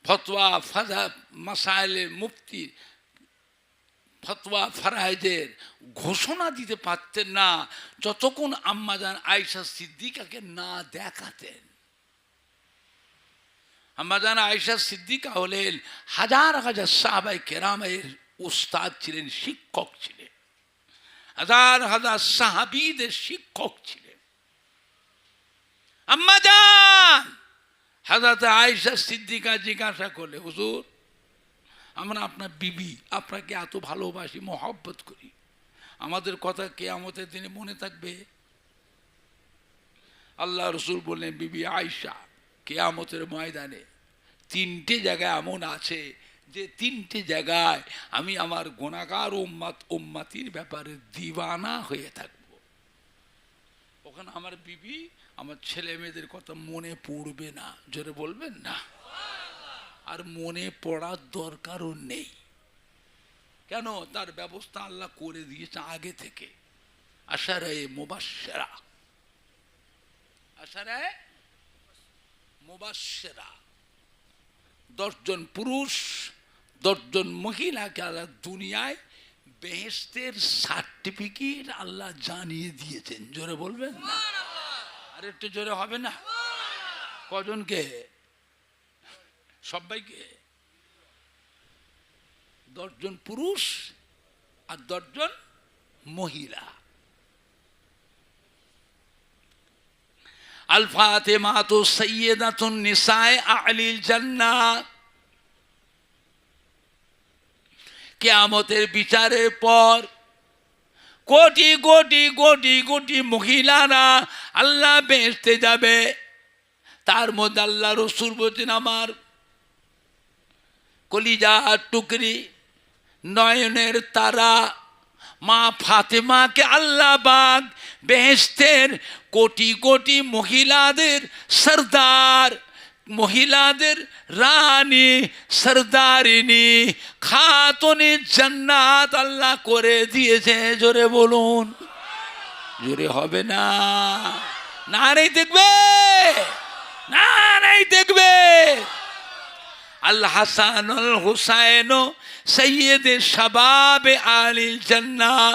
ফতোয়া ফাজা মাসাইলের মুফতি ফতোয়া ফরায়েজের ঘোষণা দিতে পারতেন না যতক্ষণ আম্মাজান আয়েশা সিদ্দিকাকে না দেখাতেন। আম্মাজান আয়েশা সিদ্দিকা হলেন হাজার হাজার সাহাবায়ে কেরামের উস্তাদ ছিলেন, শিক্ষক ছিলেন, হাজার হাজার সাহাবীদের শিক্ষক ছিলেন। আম্মাজান হযরত আয়েশা সিদ্দিকা জিজ্ঞাসা করলে, হুজুর আমরা আপনার বিবি, আপনাকে এত ভালোবাসি, মহব্বত করি, আমাদের কথা কিয়ামতের দিনে মনে থাকবে? আল্লাহ রসুল বললেন, বিবি আয়েশা কিয়ামতের ময়দানে তিনটে জায়গায় এমন আছে যে তিনটে জায়গায় আমি আমার গুনাহগার উম্মতির ব্যাপারে দিওয়ানা হয়ে থাকব। ওখানে আমার বিবি, আমার ছেলে মেয়েদের কথা মনে পড়বে না। জোরে বলবেন না। আর মনে পড়ার দরকারও নেই। কেন? তার ব্যবস্থা আল্লাহ করে দিয়েছে আগে থেকে। আশারায়ে মুবাশশিরা, আশারায়ে মুবাশশিরা, 10 জন পুরুষ 10 জন মহিলাকে আল্লাহ দুনিয়ায় বেহেশতের সার্টিফিকেট আল্লাহ জানিয়ে দিয়েছেন। জোরে বলবেন না। আর একটু জোরে হবে না? কজনকে? সবাইকে। 10 জন পুরুষ আর 10 জন মহিলা। আল ফাতিমাতু সাইয়্যিদাতুন নিসায়ে আহলিল জান্নাহ। কিয়ামতের বিচারের পর কোটি কোটি কোটি কোটি মহিলারা আল্লাহ বেহেশতে যাবে। তার মধ্যে আল্লাহ রসুল বলছেন, আমার কলিজার টুকরি, নয়নের তারা মা ফাতেমাকে আল্লাহ পাক বেহেশতের কোটি কোটি মহিলাদের সরদার, মহিলাদের রানী, সরদারিনী, খাতুনে জান্নাত আল্লাহ করে দিয়েছে। জোরে বলুন। জোরে হবে না? না নেই দেখবে, না নেই দেখবে। আল হাসান আল হুসাইন সৈয়দে শাবাবে আলিল জান্নাহ।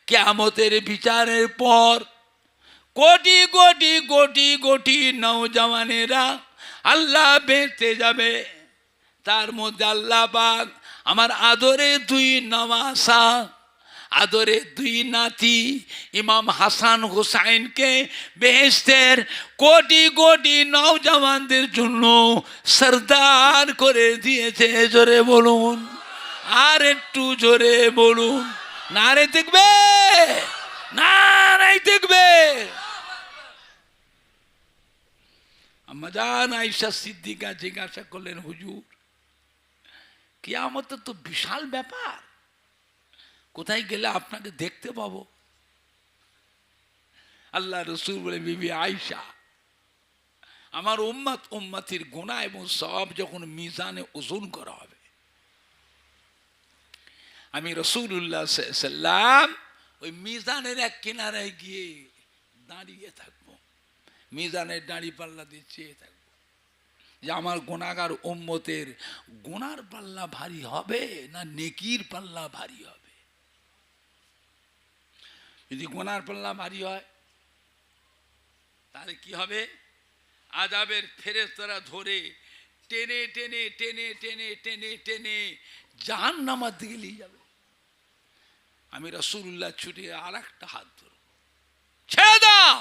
কিয়ামতের বিচারের পর কোটি কোটি কোটি কোটি নওজওয়ানেরা আল্লাহ বেঁচতে যাবে। তার মধ্যে আল্লাহ পাক আমার আদরে 2 নওয়াসা, আদরে 2 নাতি ইমাম হাসান হুসাইনকে বেহেশতের কোটি কোটি নওজওয়ানদের জন্য সরদার করে দিয়েছে। জোরে বলুন। আর একটু জোরে বলুন। নারে দেখবে, না নাই দেখবে। আম্মা জান আয়েশা সিদ্দিকা জিজ্ঞাসা করলেন, হুজুর কিয়ামত তো বিশাল ব্যাপার, কোথায় গেলে আপনাকে দেখতে পাবো? আল্লাহ রসুল বলে, বিবি আয়েশা, আমার উম্মতির গুনাহ এবং সওয়াব যখন মিজানে ওজন করা হবে, আমি রাসূলুল্লাহ সাল্লাল্লাহু আলাইহি ওয়াসাল্লাম ওই মিজানের এক কিনারায় গিয়ে দাঁড়িয়ে থাকবো, মিজানের দাঁড়ি পাল্লা দিয়ে চেয়ে থাকবো যে আমার গুনাহগার উম্মতের গুনার পাল্লা ভারী হবে না নেকির পাল্লা ভারী হবে। যদি গুনার পাল্লা ভারী হয় তাহলে কি হবে? আযাবের ফেরেশতারা ধরে টেনে টেনে টেনে টেনে টেনে টেনে জাহান্নামের দিকে নিয়ে যাবে। আমি রাসূলুল্লাহ ছুটে আর একটা হাত ধরব, ছেড়ে দাও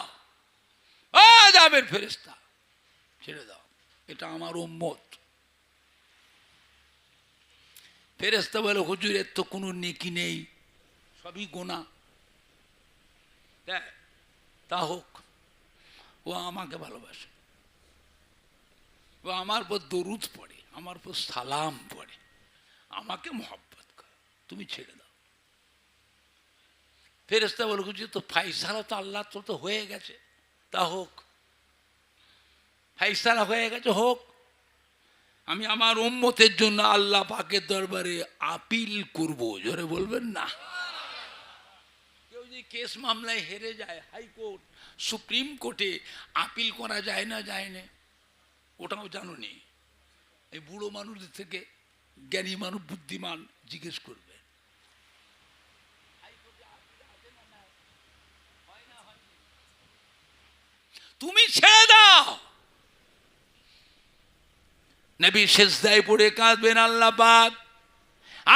আযাবের ফেরেশতা, ছেড়ে দাও, এটা আমার উম্মত। ফেরেশতা বলে, হুজুর এর তো কোনো নেকি নেই, সবই গুনাহ। তা হোক, ও আমাকে ভালোবাসে, ও আমার উপর দরুদ পড়ে, আমার উপর সালাম পড়ে, আমাকে মহব্বত করে, তুমি ছেড়ে দাও। ফেরেশতা বলে, হুজুর তো ফায়সালা তো আল্লাহ তো হয়ে গেছে, তা হোক, ফায়সালা হয়ে গেছে, হোক। আমি আমার উম্মতের জন্য আল্লাহ পাকের দরবারে আপিল করব। জোরে বলবেন না। কেউ যদি কেস মামলায় হেরে যায়, হাইকোর্ট সুপ্রিম কোর্টে আপিল করা যায় না, যায় না? ওটাও জানো নি? এই বুড়ো মানুষদের থেকে জ্ঞানী মানুষ, বুদ্ধিমান জিজ্ঞেস করবে। তুমি ছেড়ে দাও। নবী সিজদায় পড়ে কাঁদবেন, আল্লাহ পাক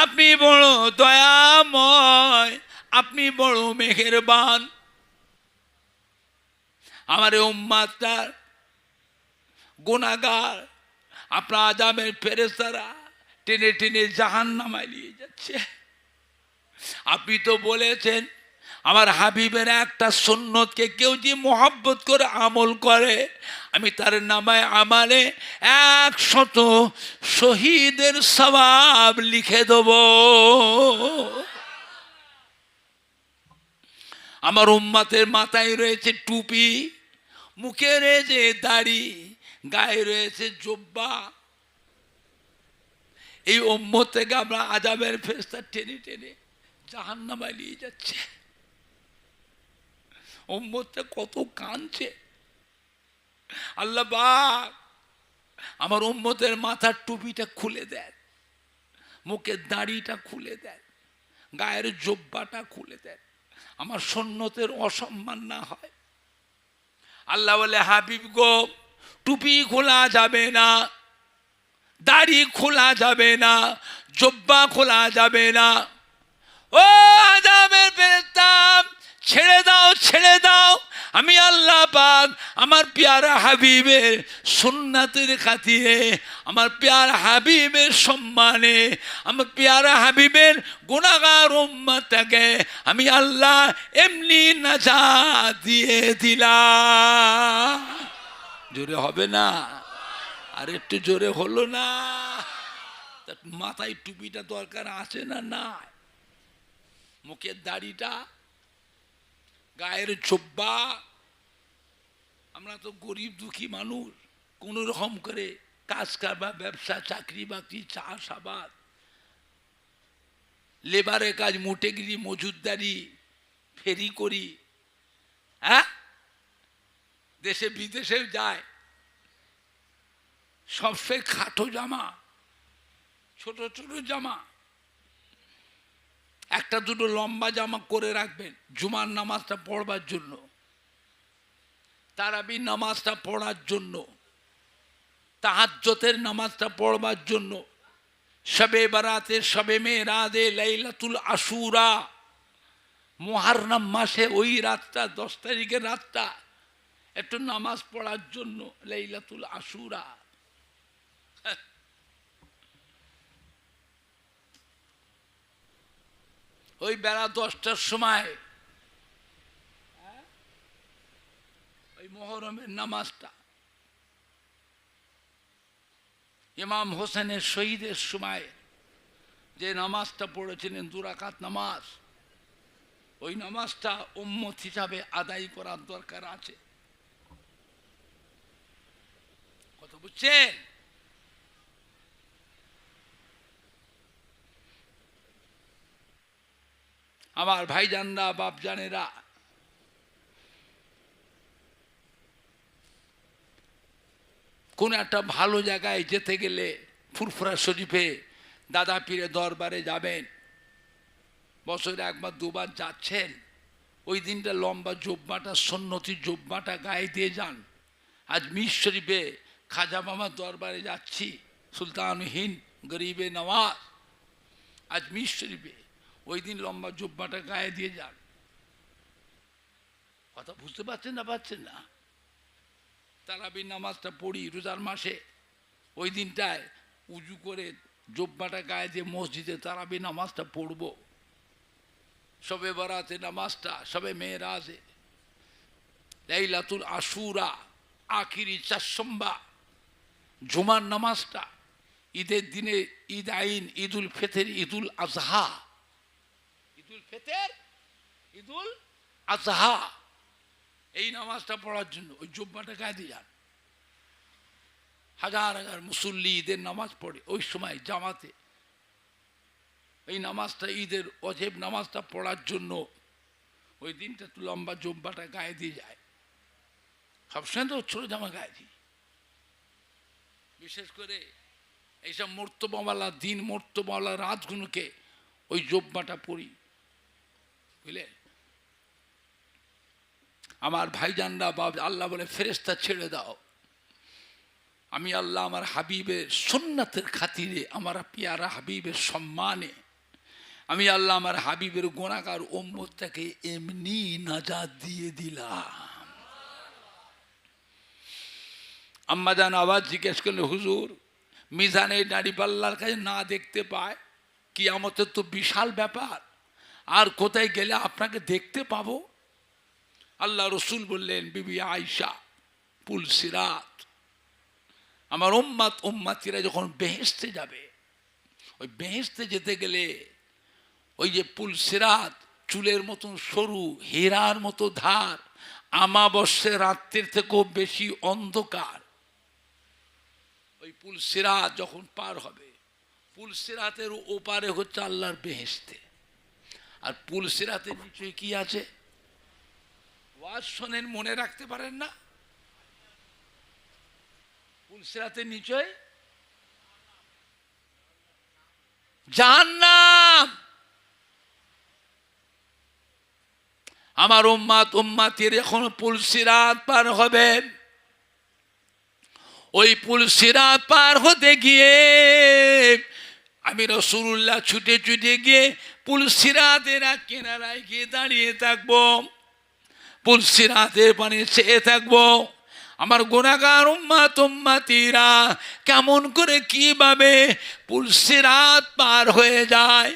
আপনি বড় দয়াময়, আপনি বড় মেহেরবান। আমার উম্মতটা গুনাহগার, আপনার আযাবের ফেরেশতারা টেনে টেনে জাহান্নামায় নিয়ে যাচ্ছে। আপনি তো বলেছেন আমার হাবিবের একটা সুন্নতকে কেউ যে মোহাব্বত করে আমল করে আমি তার নামায় আমালে 100 শহীদের সওয়াব লিখে দেব। আমার উম্মতের মাথায় রয়েছে টুপি, মুখে রয়েছে দাড়ি, গায়ে রয়েছে জুব্বা। এই উম্মত থেকে আমরা আযাবের ফেরেশতা টেনে টেনে জাহান্নামায় নিয়ে যাচ্ছে। উম্মতটা কত কাঁদছে। আল্লাহ পাক আমার উম্মতের মাথার টুপিটা খুলে দেন, মুখের দাড়িটা খুলে দেন, গায়ের জুব্বাটা খুলে দেন, আমার সুন্নতের অসম্মান না হয়। আল্লাহ বলে হাবিব গো টুপি খোলা যাবে না, দাড়ি খোলা যাবে না, জুব্বা খোলা যাবে না। ও আযাবের ফেরেশতা ছেড়ে দাও, ছেড়ে দাও। আমি আল্লাহ পাক আমার প্যারা হাবিবের সুন্নাতের খাতিরে, আমার প্যারা হাবিবের সম্মানে, আমার প্যারা হাবিবের গুনাহগার উম্মতকে আমি আল্লাহ এমনি নাজাত দিয়ে দিলাম। জোরে হবে না? আর একটু জোরে হলো না? মাথায় টুপিটা দরকার আছে না? না। মুখের দাড়িটা, গায়ের জুব্বা। আমরা তো গরিব দুঃখী মানুষ, কোন রকম করে কাজ কারবার, ব্যবসা, চাকরি বাকরি, চাষাবাদ, লেবারের কাজ, মুটেগিরি, মজুদদারি, ফেরি করি। হ্যাঁ, দেশে বিদেশে যায়, সবচেয়ে খাটো জামা, ছোট ছোট জামা, একটা দুটো লম্বা জামা করে রাখবেন জুমার নামাজটা পড়বার জন্য, তারাবি নামাজটা পড়ার জন্য, তাহাজ্জুদের নামাজটা পড়বার জন্য, শবে বারাতে, শবে মেরাজে, লাইলাতুল আশুরা, মুহররম মাসে ওই রাতটা, 10 তারিখের রাতটা একটু নামাজ পড়ার জন্য, লাইলাতুল আশুরা। ওই বেলা 10টার সময় ওই মুহররমের নামাজটা, ইমাম হোসেনের শহীদের সময় যে নামাজটা পড়েছিলেন 2 রাকাত নামাজ, ওই নামাজটা উম্মত হিসাবে আদায় করার দরকার আছে। কথা বুঝছেন? আমার ভাইজানরা, বাপজানেরা, কোন একটা ভালো জায়গায় যেতে গেলে ফুরফুরা শরীফে দাদা পীরের দরবারে যাবেন, বছরে 1 বার 2 বার যাচ্ছেন, ওই দিনটা লম্বা জুব্বাটা, সুন্নতি জুব্বাটা গায়ে দিয়ে যান। আজ মির শরীফে খাজা মামার দরবারে যাচ্ছি, সুলতান হিন্দ গরিবে নওয়াজ, আজ মির শরীফে, ওই দিন লম্বা জুব্বাটা গায়ে দিয়ে যান। কথা বুঝতে পারছেন না? পাচ্ছেন না? তারাবির নামাজটা পড়ি রোজার মাসে, ওই দিনটায় উজু করে জুব্বাটা গায়ে দিয়ে মসজিদে তারাবি নামাজটা পড়ব। শবে বারাতে নামাজটা, শবে মেরাজে, লাইলাতুল আশুরা, আখিরি চারসম্বা, জুমার নামাজটা, ঈদের দিনে ঈদ আইন, ঈদুল ফিতর, ঈদুল আজহা, ঈদুল ফিতর, ঈদুল আজহা, এই নামাজটা পড়ার জন্য ওই জুব্বাটা গায়ে দিয়ে যান। হাজার হাজার মুসল্লি ঈদের নামাজ পড়ে ওই সময় জামাতে, এই নামাজটা ঈদের ওয়াজিব নামাজটা পড়ার জন্য ওই দিনটা তো লম্বা জুব্বাটা গায়ে দিয়ে যায়। সবসময় তো ছোট জামা গায়ে দিই, বিশেষ করে এইসব মর্তবাওয়ালা দিন, মর্তবাওয়ালা রাতগুলোকে ওই জুব্বাটা পড়ি, বুঝলে? আমার ভাইজানরা, বাবা, আল্লাহ বলে ফেরেশতা ছেড়ে দাও, আমি আল্লাহ আমার হাবিবের সুন্নাতের খাতিরে, আমার পেয়ারা হাবিবের সম্মানে আমি আল্লাহ আমার হাবিবের গুনাহগার উম্মতটাকে এমনি নাজাত দিয়ে দিলাম। আম্মা জান আওয়াজ জিজ্ঞেস করলে, হুজুর মিজানে দাঁড়িপাল্লার কাছে না দেখতে পায়, কিয়ামতের তো বিশাল ব্যাপার, আর কোথায় গেলে আপনাকে দেখতে পাবো? আল্লাহ রসুল বললেন, বিবি আয়েশা, পুলসিরাত, আমার উম্মাতিরা যখন বেহেশতে যাবে, ওই বেহেশতে যেতে গেলে ওই যে পুলসিরাত, চুলের মতন সরু, হীরার মতো ধার, আমাবস্যা রাত্রির থেকেও বেশি অন্ধকার, ওই পুলসিরাত যখন পার হবে, পুলসিরাতের ওপারে হচ্ছে আল্লাহর বেহেশতে, আর পুলসিরাতের নিচে কি আছে? ওয়াজ শোনেন, মনে রাখতে পারেন না? পুলসিরাতের নিচে জাহান্নাম। আমার উম্মাতির যখন পুলসিরাত পার হবেন, ওই পুলসিরাত পার হতে গিয়ে আমি রাসূলুল্লাহ ছুটে ছুটে গিয়ে পুলসিরাতের কিনারায় গিয়ে দাঁড়িয়ে থাকবো, পুলসিরাতের পানে চেয়ে থাকবো। আমার গুনাহগার উম্মাতিরা কেমন করে কিভাবে পুলসিরাত পার হয়ে যায়।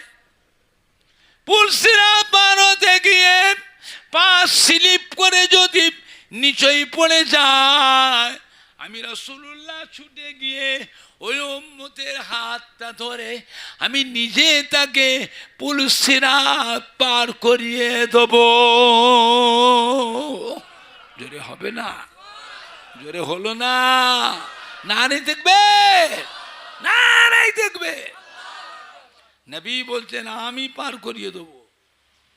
পুলসিরাত পার হতে গিয়ে পা স্লিপ করে যদি নিচেই পড়ে যায়, আমি রাসূলুল্লাহ ছুটে গিয়ে ওই উম্মতের হাতটা ধরে আমি নিজে তাকে পুলসিরাত পার করিয়ে দেব। জোরে হবে না? জোরে হলো না? না নেই দেখবে, না নাই দেখবে। নবী বলছেন, আমি পার করিয়ে দেবো।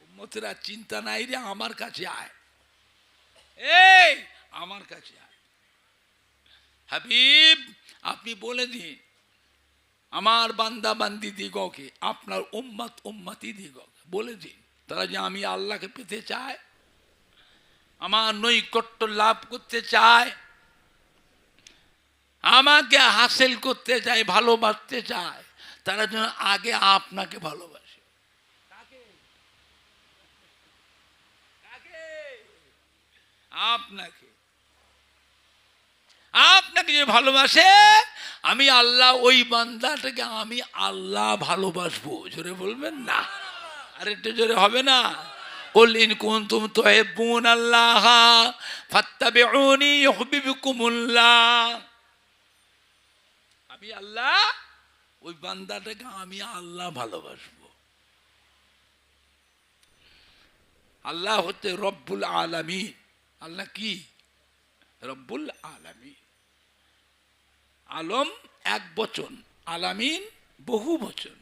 উম্মতেরা চিন্তা নাই রে, আমার কাছে আয়, এই আমার কাছে আয়। হাবিব, আপনি বলে দিন আমার বান্দা বান্দি দিগকে, আপনার উম্মতি দিগকে বলে দিন, তারা যে আমি আল্লাহকে পেতে চায়, আমার নৈকট্য লাভ করতে চায়, আমাকে হাসিল করতে চায়, ভালোবাসতে চায়, তারা যেন আগে আপনাকে ভালোবাসে। আপনাকে আপনাকে যে ভালোবাসে, আমি আল্লাহ ওই বান্দাটাকে আমি আল্লাহ ভালোবাসবো। জোরে বলবেন না? আর একটু জোরে হবে না? কুল ইন কুনতুম তুহিব্বুনাল্লাহ ফাত্তাবিউনি ইউহিব্বুকুমুল্লাহ। আমি আল্লাহ ওই বান্দাটাকে আমি আল্লাহ ভালোবাসবো। আল্লাহ হচ্ছে রব্বুল আলামিন। আল্লাহ কি? রব্বুল আলামিন। আলম এক বচন, আলামিন বহু বচন।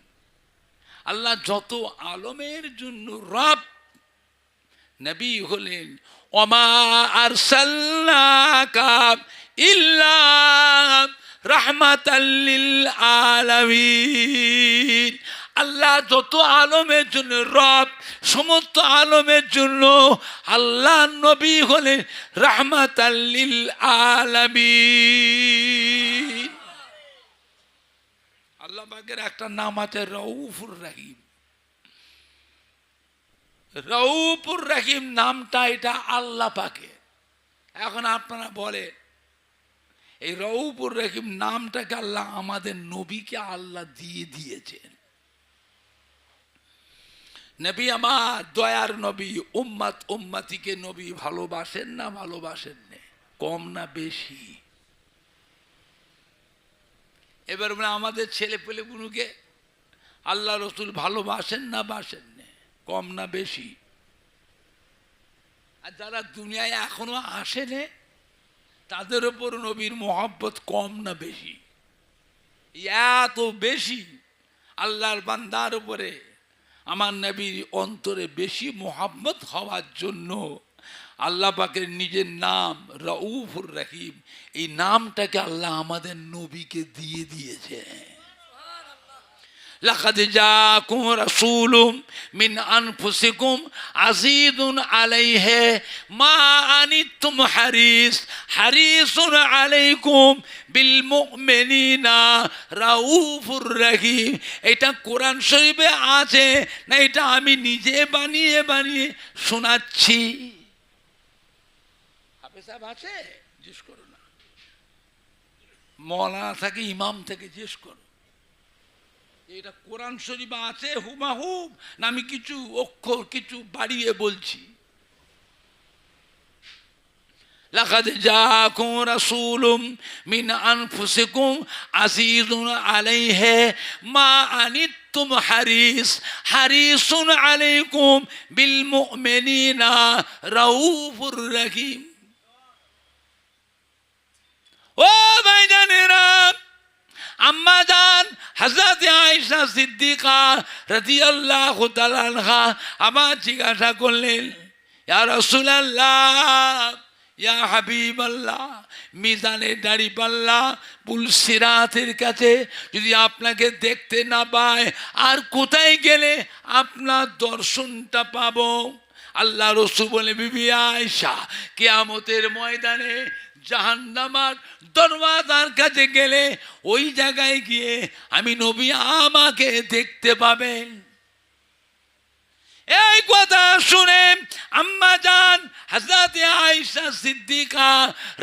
আল্লাহ যত আলমের জন্য রব, নবী হলেন ওমা আরসালনাকা ইল্লা রাহমাতাল লিল আলামিন। আল্লাহ যত আলমের জন্য রব, সমস্ত আলমের জন্য আল্লাহ নবী হলেন রাহমাতাল লিল আলামিন। আল্লাহ পাকের একটা নাম আছে রউফুর রহিম। রউফুর রহিম নামটা এটা আল্লাহ পাকে। এখন আপনারা বলে এই রউফুর রহিম নামটাকে আল্লাহ আমাদের নবীকে আল্লাহ দিয়ে দিয়েছেন। নবী আমার দয়ার নবী, উম্মতিকে নবী ভালোবাসেন না ভালোবাসেন না? কম না বেশি? এবার আমাদের ছেলে পেলেগুলোকে আল্লাহ রসুল ভালোবাসেন না বাসেন না? কম না বেশি? আর যারা দুনিয়ায় এখনো আসেনে তাদের উপর নবীর মহব্বত কম না বেশি? এত বেশি আল্লাহর বান্দার উপরে আমার নবীর অন্তরে বেশি মহব্বত হওয়ার জন্য আল্লাহ পাকের নিজের নাম রউফুর রহিম, এই নামটাকে আল্লাহ আমাদের নবীকে দিয়ে দিয়েছে। লাকাদ জাআকুম রাসূলুম মিন আনফুসিকুম আযীযুন আলাইহি মা আনিতুম হারিসুন আলাইকুম বিল মুমিনিনা রাউফুর রহিম। এটা কোরআন শরীফে আছে না এটা আমি নিজে বানিয়ে বানিয়ে শোনাচ্ছি? হাফেজ সাহেব আছে? জিজ্ঞেস করো না। মৌলানা থেকে ইমাম থেকে জিজ্ঞেস করো এটা কোরআন শরীফ আছে হুমাহুব না আমি কিছু অক্ষর কিছু বাড়িয়ে বলছি। লাকাদ জাআকুম রাসূলুম মিন আনফুসিকুম আজিজুন আলাইহি মা আনিতুম হারিসুন আলাইকুম বিল মুমিনিনা রাউফুর রহিম। ও ভাইজানেরা, আম্মা জান হযরত আয়েশা সিদ্দিকা রাদিয়াল্লাহু তাআলা আনহা আবার জিজ্ঞাসা করলেন, ইয়া রাসূলুল্লাহ, ইয়া হাবিবাল্লাহ, মিজানের দাড়িপাল্লা পুলসিরাতের কাছে যদি আপনাকে দেখতে না পায় আর কোথায় গেলে আপনার দর্শনটা পাবো? আল্লাহ রাসূল বলে, বিবি আয়েশা, কিয়ামতের ময়দানে জাহান্নামের দরওয়াজার কাছে গেলে ওই জায়গায় গিয়ে আমি নবী আমাকে দেখতে পাবেন। এই কথা শুনে আম্মা জান হযরত আয়েশা সিদ্দিকা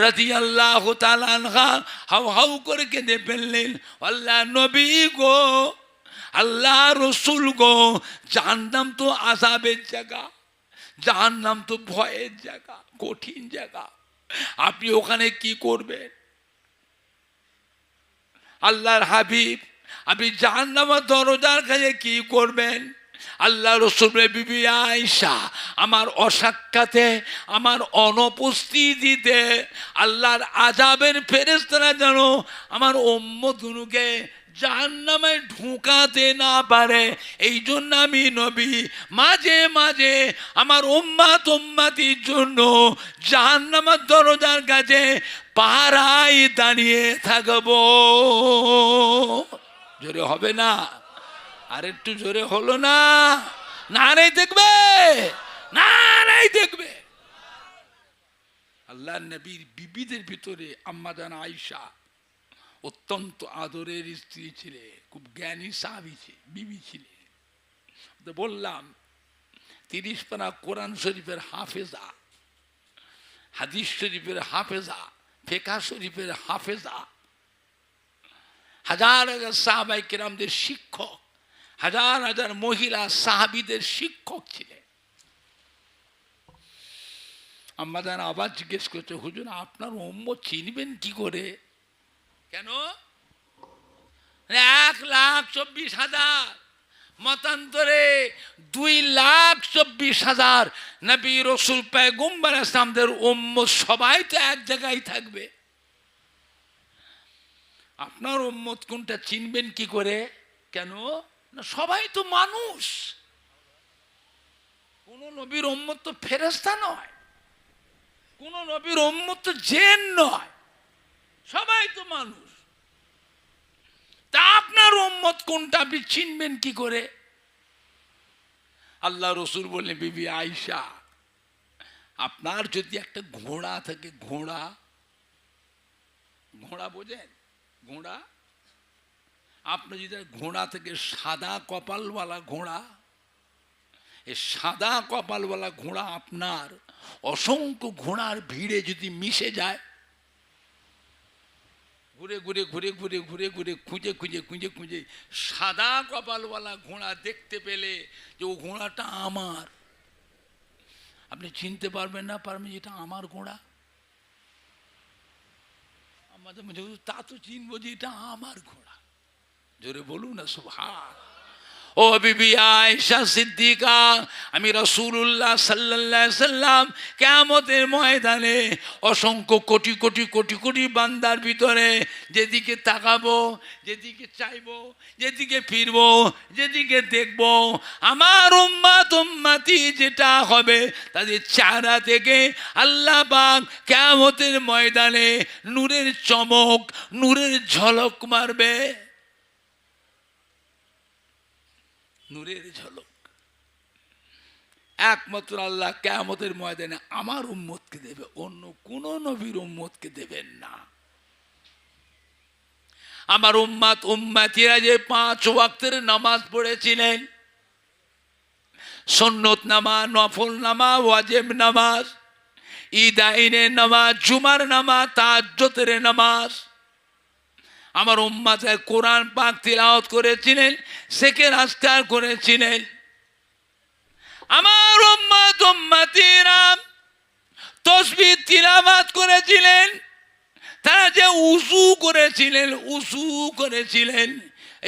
রাদিয়াল্লাহু তাআলা আনহা হাউ হাউ করে কেঁদে ফেললেন, আল্লাহ নবী গো, আল্লাহ রসুল গো, জাহান্নাম তো আযাবের জায়গা, জাহান্নাম তো ভয়ের জায়গা, কঠিন জায়গা, আপনি ওখানে কি করবেন? আল্লাহর হাবিব, আপনি জাহান্নামের দরজার কাছে কি করবেন? আল্লাহ রসুল বলে, বিবি আয়েশা, আমার অসাক্ষাতে, আমার অনুপস্থিতিতে আল্লাহর আযাবের ফেরেশতারা যেন আমার উম্মতগুলোকে জাহান্নামে ঢুকাতে না পারে, এই জন্য আমি নবী মাঝে মাঝে আমার উম্মতির জন্য জাহান্নামের দরজার কাছে পাহারায় দাঁড়িয়ে থাকবো। জোরে হবে না? আর একটু জোরে হলো না? নারাই দেখবে, নারাই দেখবে। আল্লাহ নবীর বিবিদের ভিতরে আম্মা জান আয়েশা অত্যন্ত আদরের স্ত্রী ছিলেন, খুব জ্ঞানী সাহাবী বিবি ছিলেন। বললাম 30 পারা কোরআন শরীফের হাফেজা, হাদিস শরীফের হাফেজা, ফিকহ শরীফের হাফেজা, হাজার হাজার সাহাবায়ে কেরামদের শিক্ষক, হাজার হাজার মহিলা সাহাবীদের শিক্ষক ছিলেন। আম্মা জান আবার জিজ্ঞেস করছে, হুজুর আপনার উম্মত চিনবেন কি করে? কেন? 1,24,000, মতান্তরে 2,24,000 নবী রাসূল পয়গম্বর ইসলামদের উম্মত সবাই তো এক জায়গায় থাকবে, আপনার উম্মত কোনটা চিনবেন কি করে? কেন না, সবাই তো মানুষ, কোন নবীর উম্মত তো ফেরেশতা নয়, কোন নবীর উম্মত তো জিন নয়, সবাই তো মানুষ, তা আপনার উম্মত কোনটা আপনি চিনবেন কি করে? আল্লাহ রসুল বললেন, বিবি আয়েশা, আপনার যদি একটা ঘোড়া থাকে, ঘোড়া, ঘোড়া বোঝেন? ঘোড়া, আপনি যদি ঘোড়া থেকে সাদা কপালওয়ালা ঘোড়া, এই সাদা কপালওয়ালা ঘোড়া আপনার অসংখ্য ঘোড়ার ভিড়ে যদি মিশে যায়, ঘুরে ঘুরে ঘুরে ঘুরে ঘুরে ঘুরে খুঁজে খুঁজে খুঁজে খুঁজে সাদা কপালওয়ালা ঘোড়া দেখতে পেলে যে ও ঘোড়াটা আমার, আপনি চিনতে পারবেন না, পারবেন এটা আমার ঘোড়া? আমাদের মধ্যে তা তো চিনবো যে এটা আমার ঘোড়া। জোরে বলুন না সুবহান। ও বিবি আয়েশা সিদ্দিকা, আমি রাসূলুল্লাহ সাল্লাল্লাহু আলাইহি সাল্লাম কিয়ামতের ময়দানে অসংখ্য কোটি কোটি কোটি কোটি বান্দার ভিতরে যেদিকে তাকাবো, যেদিকে চাইবো, যেদিকে ফিরবো, যেদিকে দেখবো, আমার উম্মতি যেটা হবে তাদের চেহারা থেকে আল্লাহ পাক কিয়ামতের ময়দানে নূরের চমক, নূরের ঝলক মারবে, নূরের ঝলক। একমাত্র আল্লাহ কিয়ামতের ময়দানে আমার উম্মতকে দেবে, অন্য কোন নবীর উম্মতকে দেবেন না। আমার উম্মতিরা যে 5 ওয়াক্তের নামাজ পড়েছিলেন, সুন্নত নামাজ, নফল নামাজ, ওয়াজিব নামাজ, ঈদ আইনের নামাজ, জুমার নামাজ, তাহাজ্জুদের নামাজ, আমার উম্মাতে কোরআন পাক তিলাওয়াত করেছিলেন, সেকের আজকার করেছিলেন। আমার উম্মতিরা তাসবিহ তিলাওয়াত করেছিলেন। তারা যে উযু করেছিলেন,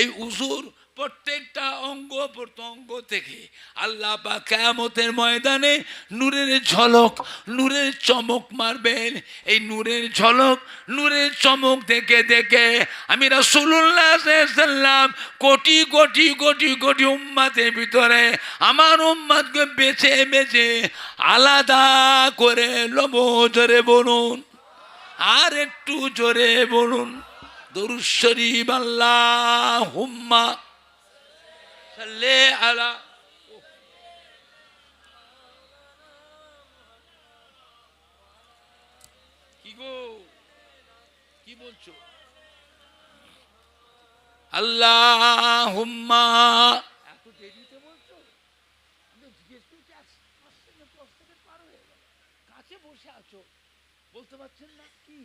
এই উযুর প্রত্যেকটা অঙ্গ প্রত্যঙ্গ থেকে আল্লাহ পাক কিয়ামতের ময়দানে নূরের ঝলক, নূরের চমক মারবেন। এই নূরের ঝলক, নূরের চমক দেখে দেখে আমি রাসূলুল্লাহ সাল্লাল্লাহু আলাইহি ওয়াসাল্লাম কোটি কোটি কোটি কোটি উম্মতের ভিতরে আমার উম্মতকে বেছে বেছে আলাদা করে লব। জোরে বলুন, আর একটু জোরে বলুন, দরুদ শরীফ আল্লাহুম্মা সাল্লি আলা। কি গো, কি বলছো? আল্লাহুম্মা, এত দেরিতে বলছো? আমি জিজ্ঞেস করছি, পার হয়ে গেল, কাছে বসে আছো, বলতে পারছেন না কি?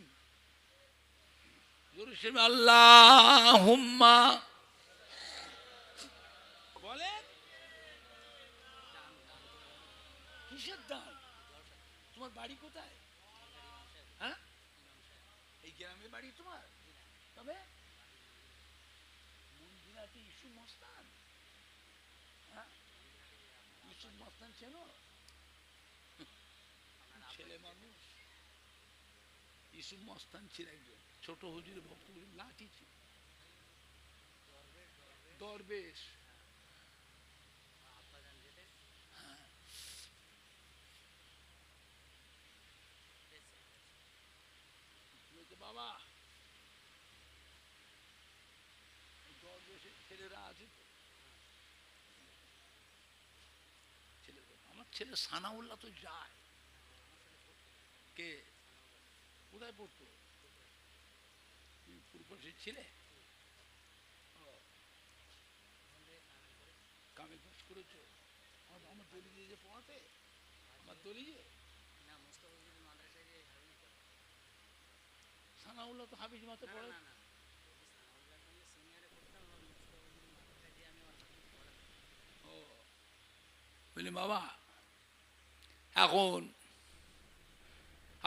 আল্লাহুম্মা বলে, কিসের দান? তোমার বাড়ি কোথায়? হ্যাঁ, এই গ্রামে বাড়ি তোমার? তবে মন্দিরাতে ইউসুফ মস্তান, হ্যাঁ ইউসুফ মস্তান চেনো? ছেলে মানুষ। ইউসুফ মস্তান ছিল একজন ছোট হুজুরের ভক্ত, লাঠি ছিল, দরবেশ। বাবা, দরবেশের ছেলেরা আছে তো, ছেলেদের, আমার ছেলে সানাউল্লাহ তো যায়। কে কোথায় পড়তো? পূর্বশে ছিলে, কামে পাস করেছো? আমার দলি দিয়ে যে পড়াতে, আমার দলি যে সানাউল্লাহ তো হাফিজ মাতে পড়ে। বলি বাবা, এখন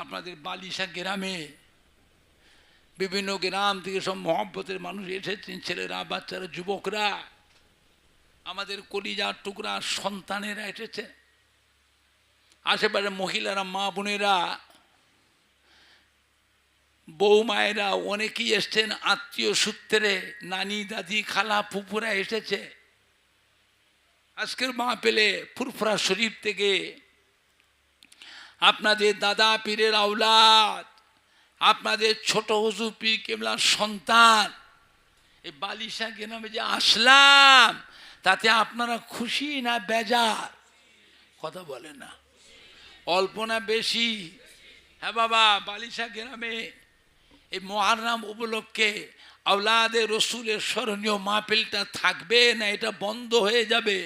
আপনাদের বালিশা গ্রামে বিভিন্ন গ্রাম থেকে সব মহব্বতের মানুষ এসেছেন, ছেলেরা, বাচ্চারা, যুবকরা, আমাদের কলিজার টুকরা সন্তানেরা এসেছে, আশেপাশে মহিলারা, মা বোনেরা, বউ মায়েরা অনেকেই এসছেন, আত্মীয় সূত্রে নানি, দাদি, খালা, ফুপুরা এসেছে। আজকের মাহফিলে ফুরফুরা শরীফ থেকে আপনাদের দাদা পীরের আওলাদ, আপনাদের ছোট হুজুর পীর কেবলার সন্তান, এই বালিশা গ্রামে যে আসলাম, তাতে আপনারা খুশি না বেজার? কথা বলে না, অল্প না বেশি? হ্যাঁ বাবা, বালিশা গ্রামে এই মুহররম উপলক্ষে আওলাদে রসুলের স্মরণীয় মাহফিলটা থাকবে না এটা বন্ধ হয়ে যাবে?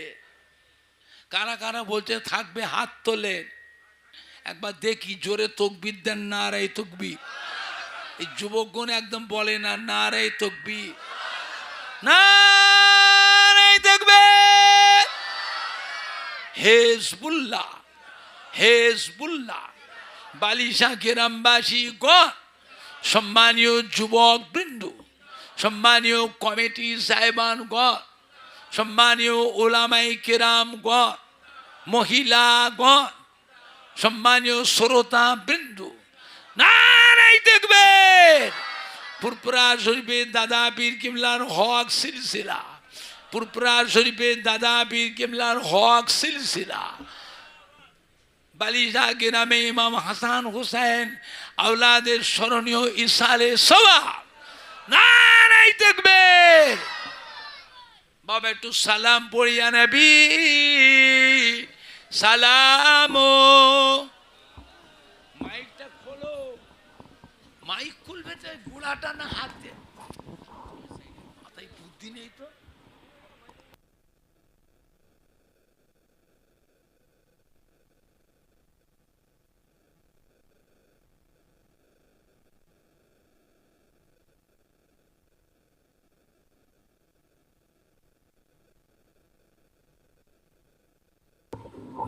কারা কারা বলছে থাকবে? হাত তোলেন একবার দেখি। জোরে তকবীর দেন, নারায়ে তাকবীর। এই যুবকগণ একদম বলে না নারায়ে তাকবীর, নারায়ে তাকবীর। Hezbollah, Hezbollah. বালিশা গ্রামবাসী গণ, সম্মানীয় যুবক বৃন্দ, সম্মানীয় কমিটি সাহেবানগণ, সম্মানীয় ওলামায়ে কেরামগণ, মহিলাগণ, সম্মানীয় শ্রোতা বৃন্দ, নারায়ে তাকবীর। ফুরফুরা শরীফের দাদা পীর কিবলার হক সিলসিলা, ফুরফুরা শরীফের দাদা পীর কিবলার হক সিলসিলা, বালিশা গ্রামে ইমাম হাসান হুসাইন আওলাদের স্মরণীয় ইসালে সওয়াব, নারায়ে তাকবীর। বাবা একটু সালাম পড়িয়া নবী সালাম। মাইকটা খোলো, মাইক খুলবে তো গোড়াটা না হাত দিয়ে? মাথায় বুদ্ধি নেই তো।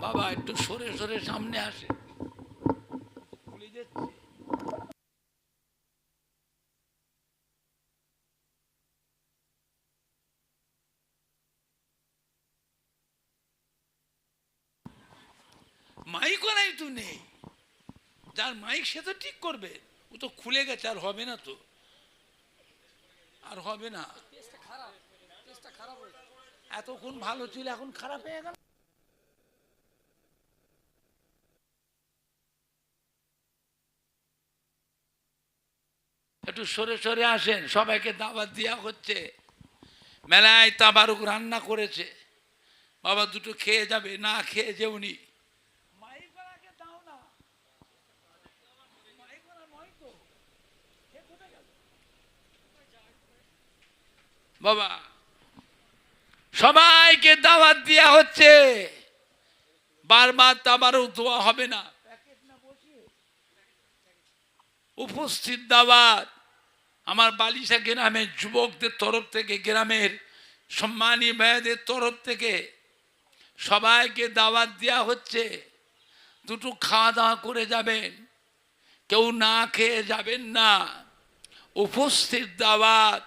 বাবা একটু সরে সরে সামনে আসে, খুলে যাচ্ছে। মাইকও নাই তো নেই, যার মাইক সে তো ঠিক করবে, ও তো খুলে গেছে, আর হবে না তো, আর হবে না। এতক্ষণ ভালো ছিল, এখন খারাপ হয়ে গেল। একটু সরে সরে আসেন, সবাইকে দাওয়াত দেওয়া হচ্ছে। মেলায় তাবারুক রান্না করেছে, বাবা দুটো খেয়ে যাবে, না খেয়ে যেওনি। বাবা সবাইকে দাওয়াত দেওয়া হচ্ছে, বারবার তাবারুক দোয়া হবে না, উপস্থিত দাওয়াত। আমার বালিশা গ্রামের যুবকদের তরফ থেকে, গ্রামের সম্মানী ভাইদের তরফ থেকে সবাইকে দাওয়াত দেওয়া হচ্ছে। দুটো খাওয়া দাওয়া করে যাবেন, কেউ না খেয়ে যাবেন না। উপস্থিত দাওয়াত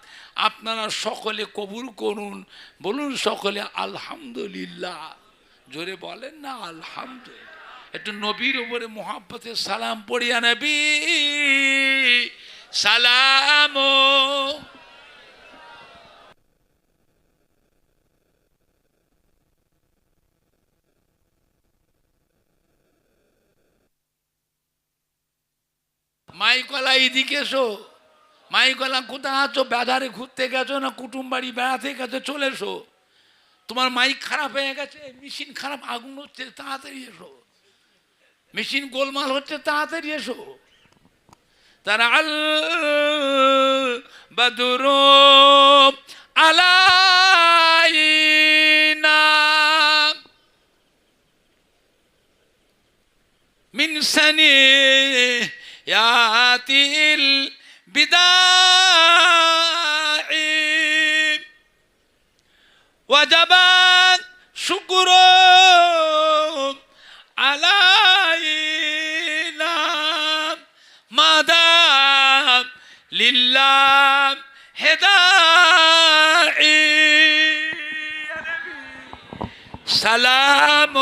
আপনারা সকলে কবুল করুন, বলুন সকলে আলহামদুলিল্লাহ, জোরে বলেন না আলহামদুলিল্লাহ। একটু নবীর উপরে মোহাব্বতের সালাম পড়িয়া, নবী সালাম। মাইকলা এদিকে এসো, মাইকলা কোথায় আছো? বাজারে ঘুরতে গেছো না কুটুম বাড়ি বেড়াতে গেছো? চলে এসো। তোমার মাইক খারাপ হয়ে গেছে, মেশিন খারাপ, আগুন হচ্ছে, তাড়াতাড়ি এসো। মেশিন গোলমাল হচ্ছে, তাড়াতাড়ি এসো। তারা আল বদরু আলাইনা মিন সানিয়াতিল বিদাই ওয়াজাবাত শুকরু আলাইনা মাদাম লিল্লাহ হেদাই সালাম।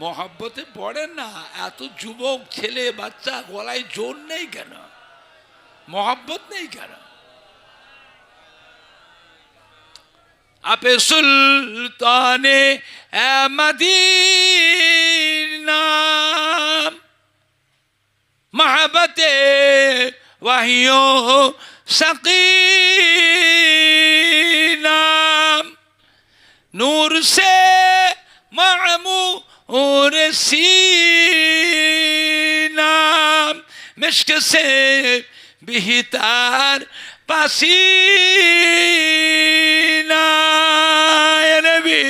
মহাব্বতে পড়েন না, এত যুবক ছেলে বাচ্চা গলায় জোর নেই কেন? মহাব্বত নেই কেন? আপে সুলতানে মদিনা মহাব্বতে ওয়াহিও সकीना नूर से मामूर सीना मिश्क से बेहतर पसीना या नबी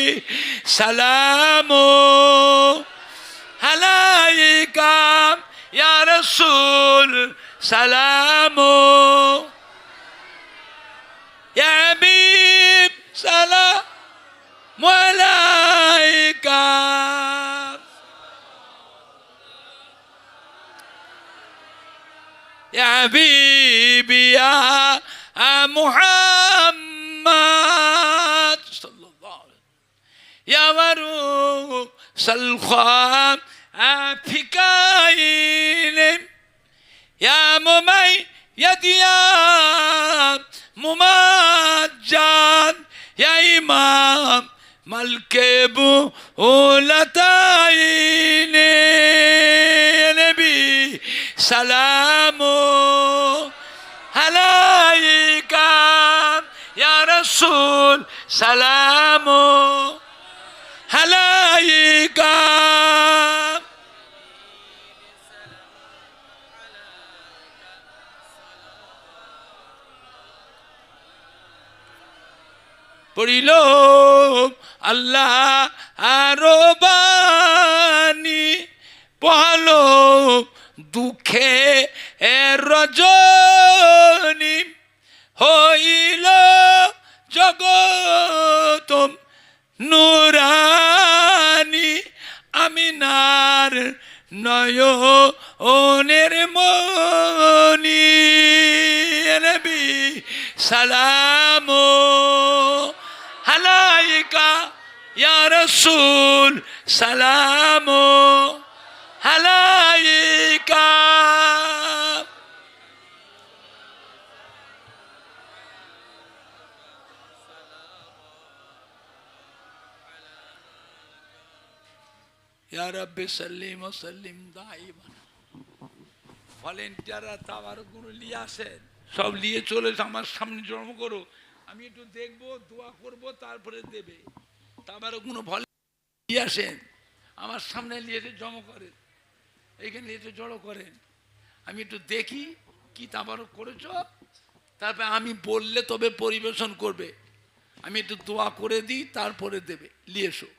सलामो अलैका या रसूल सलामो या हबीब सलाम अलैका या हबीबी या मुहम्मद सल्लल्लाहु अलैहि या वरूह सल्खाम आफिकाइन या मुमय्यद या मुमज्जद या इमाम मलके बुलताइन नबी सलामो अलैका या रसूल सलामो अलैका পড়িল আল্লাহ আরো বাণী পহালো দুঃখে রজনী হইল জগত নুরানি, আমিনার নয়নের মনি। নবী সালাম আলাইকা ইয়া রাসূল, সালাম আলাইকা। ইয়া রাব্বি সাল্লিম ওয়া সাল্লিম দাইমান। ভলেন্টিয়াররা তাবারকগুলো নিয়ে আসেন, সব নিয়ে চলে আমার সামনে জন্ম করো, আমি একটু দেখবো, দোয়া করব, তারপরে দেবে। তাবারকগুলো ভলেন্টিয়ার নিয়ে আসেন, আমার সামনে নিয়ে এসে জমা করেন, এইখানে এসে জড়ো করেন, আমি একটু দেখি কি তাবারক করেছো, তারপরে আমি বললে তবে পরিবেশন করবে, আমি একটু দোয়া করে দিই, তারপরে দেবে। নিয়ে এসো।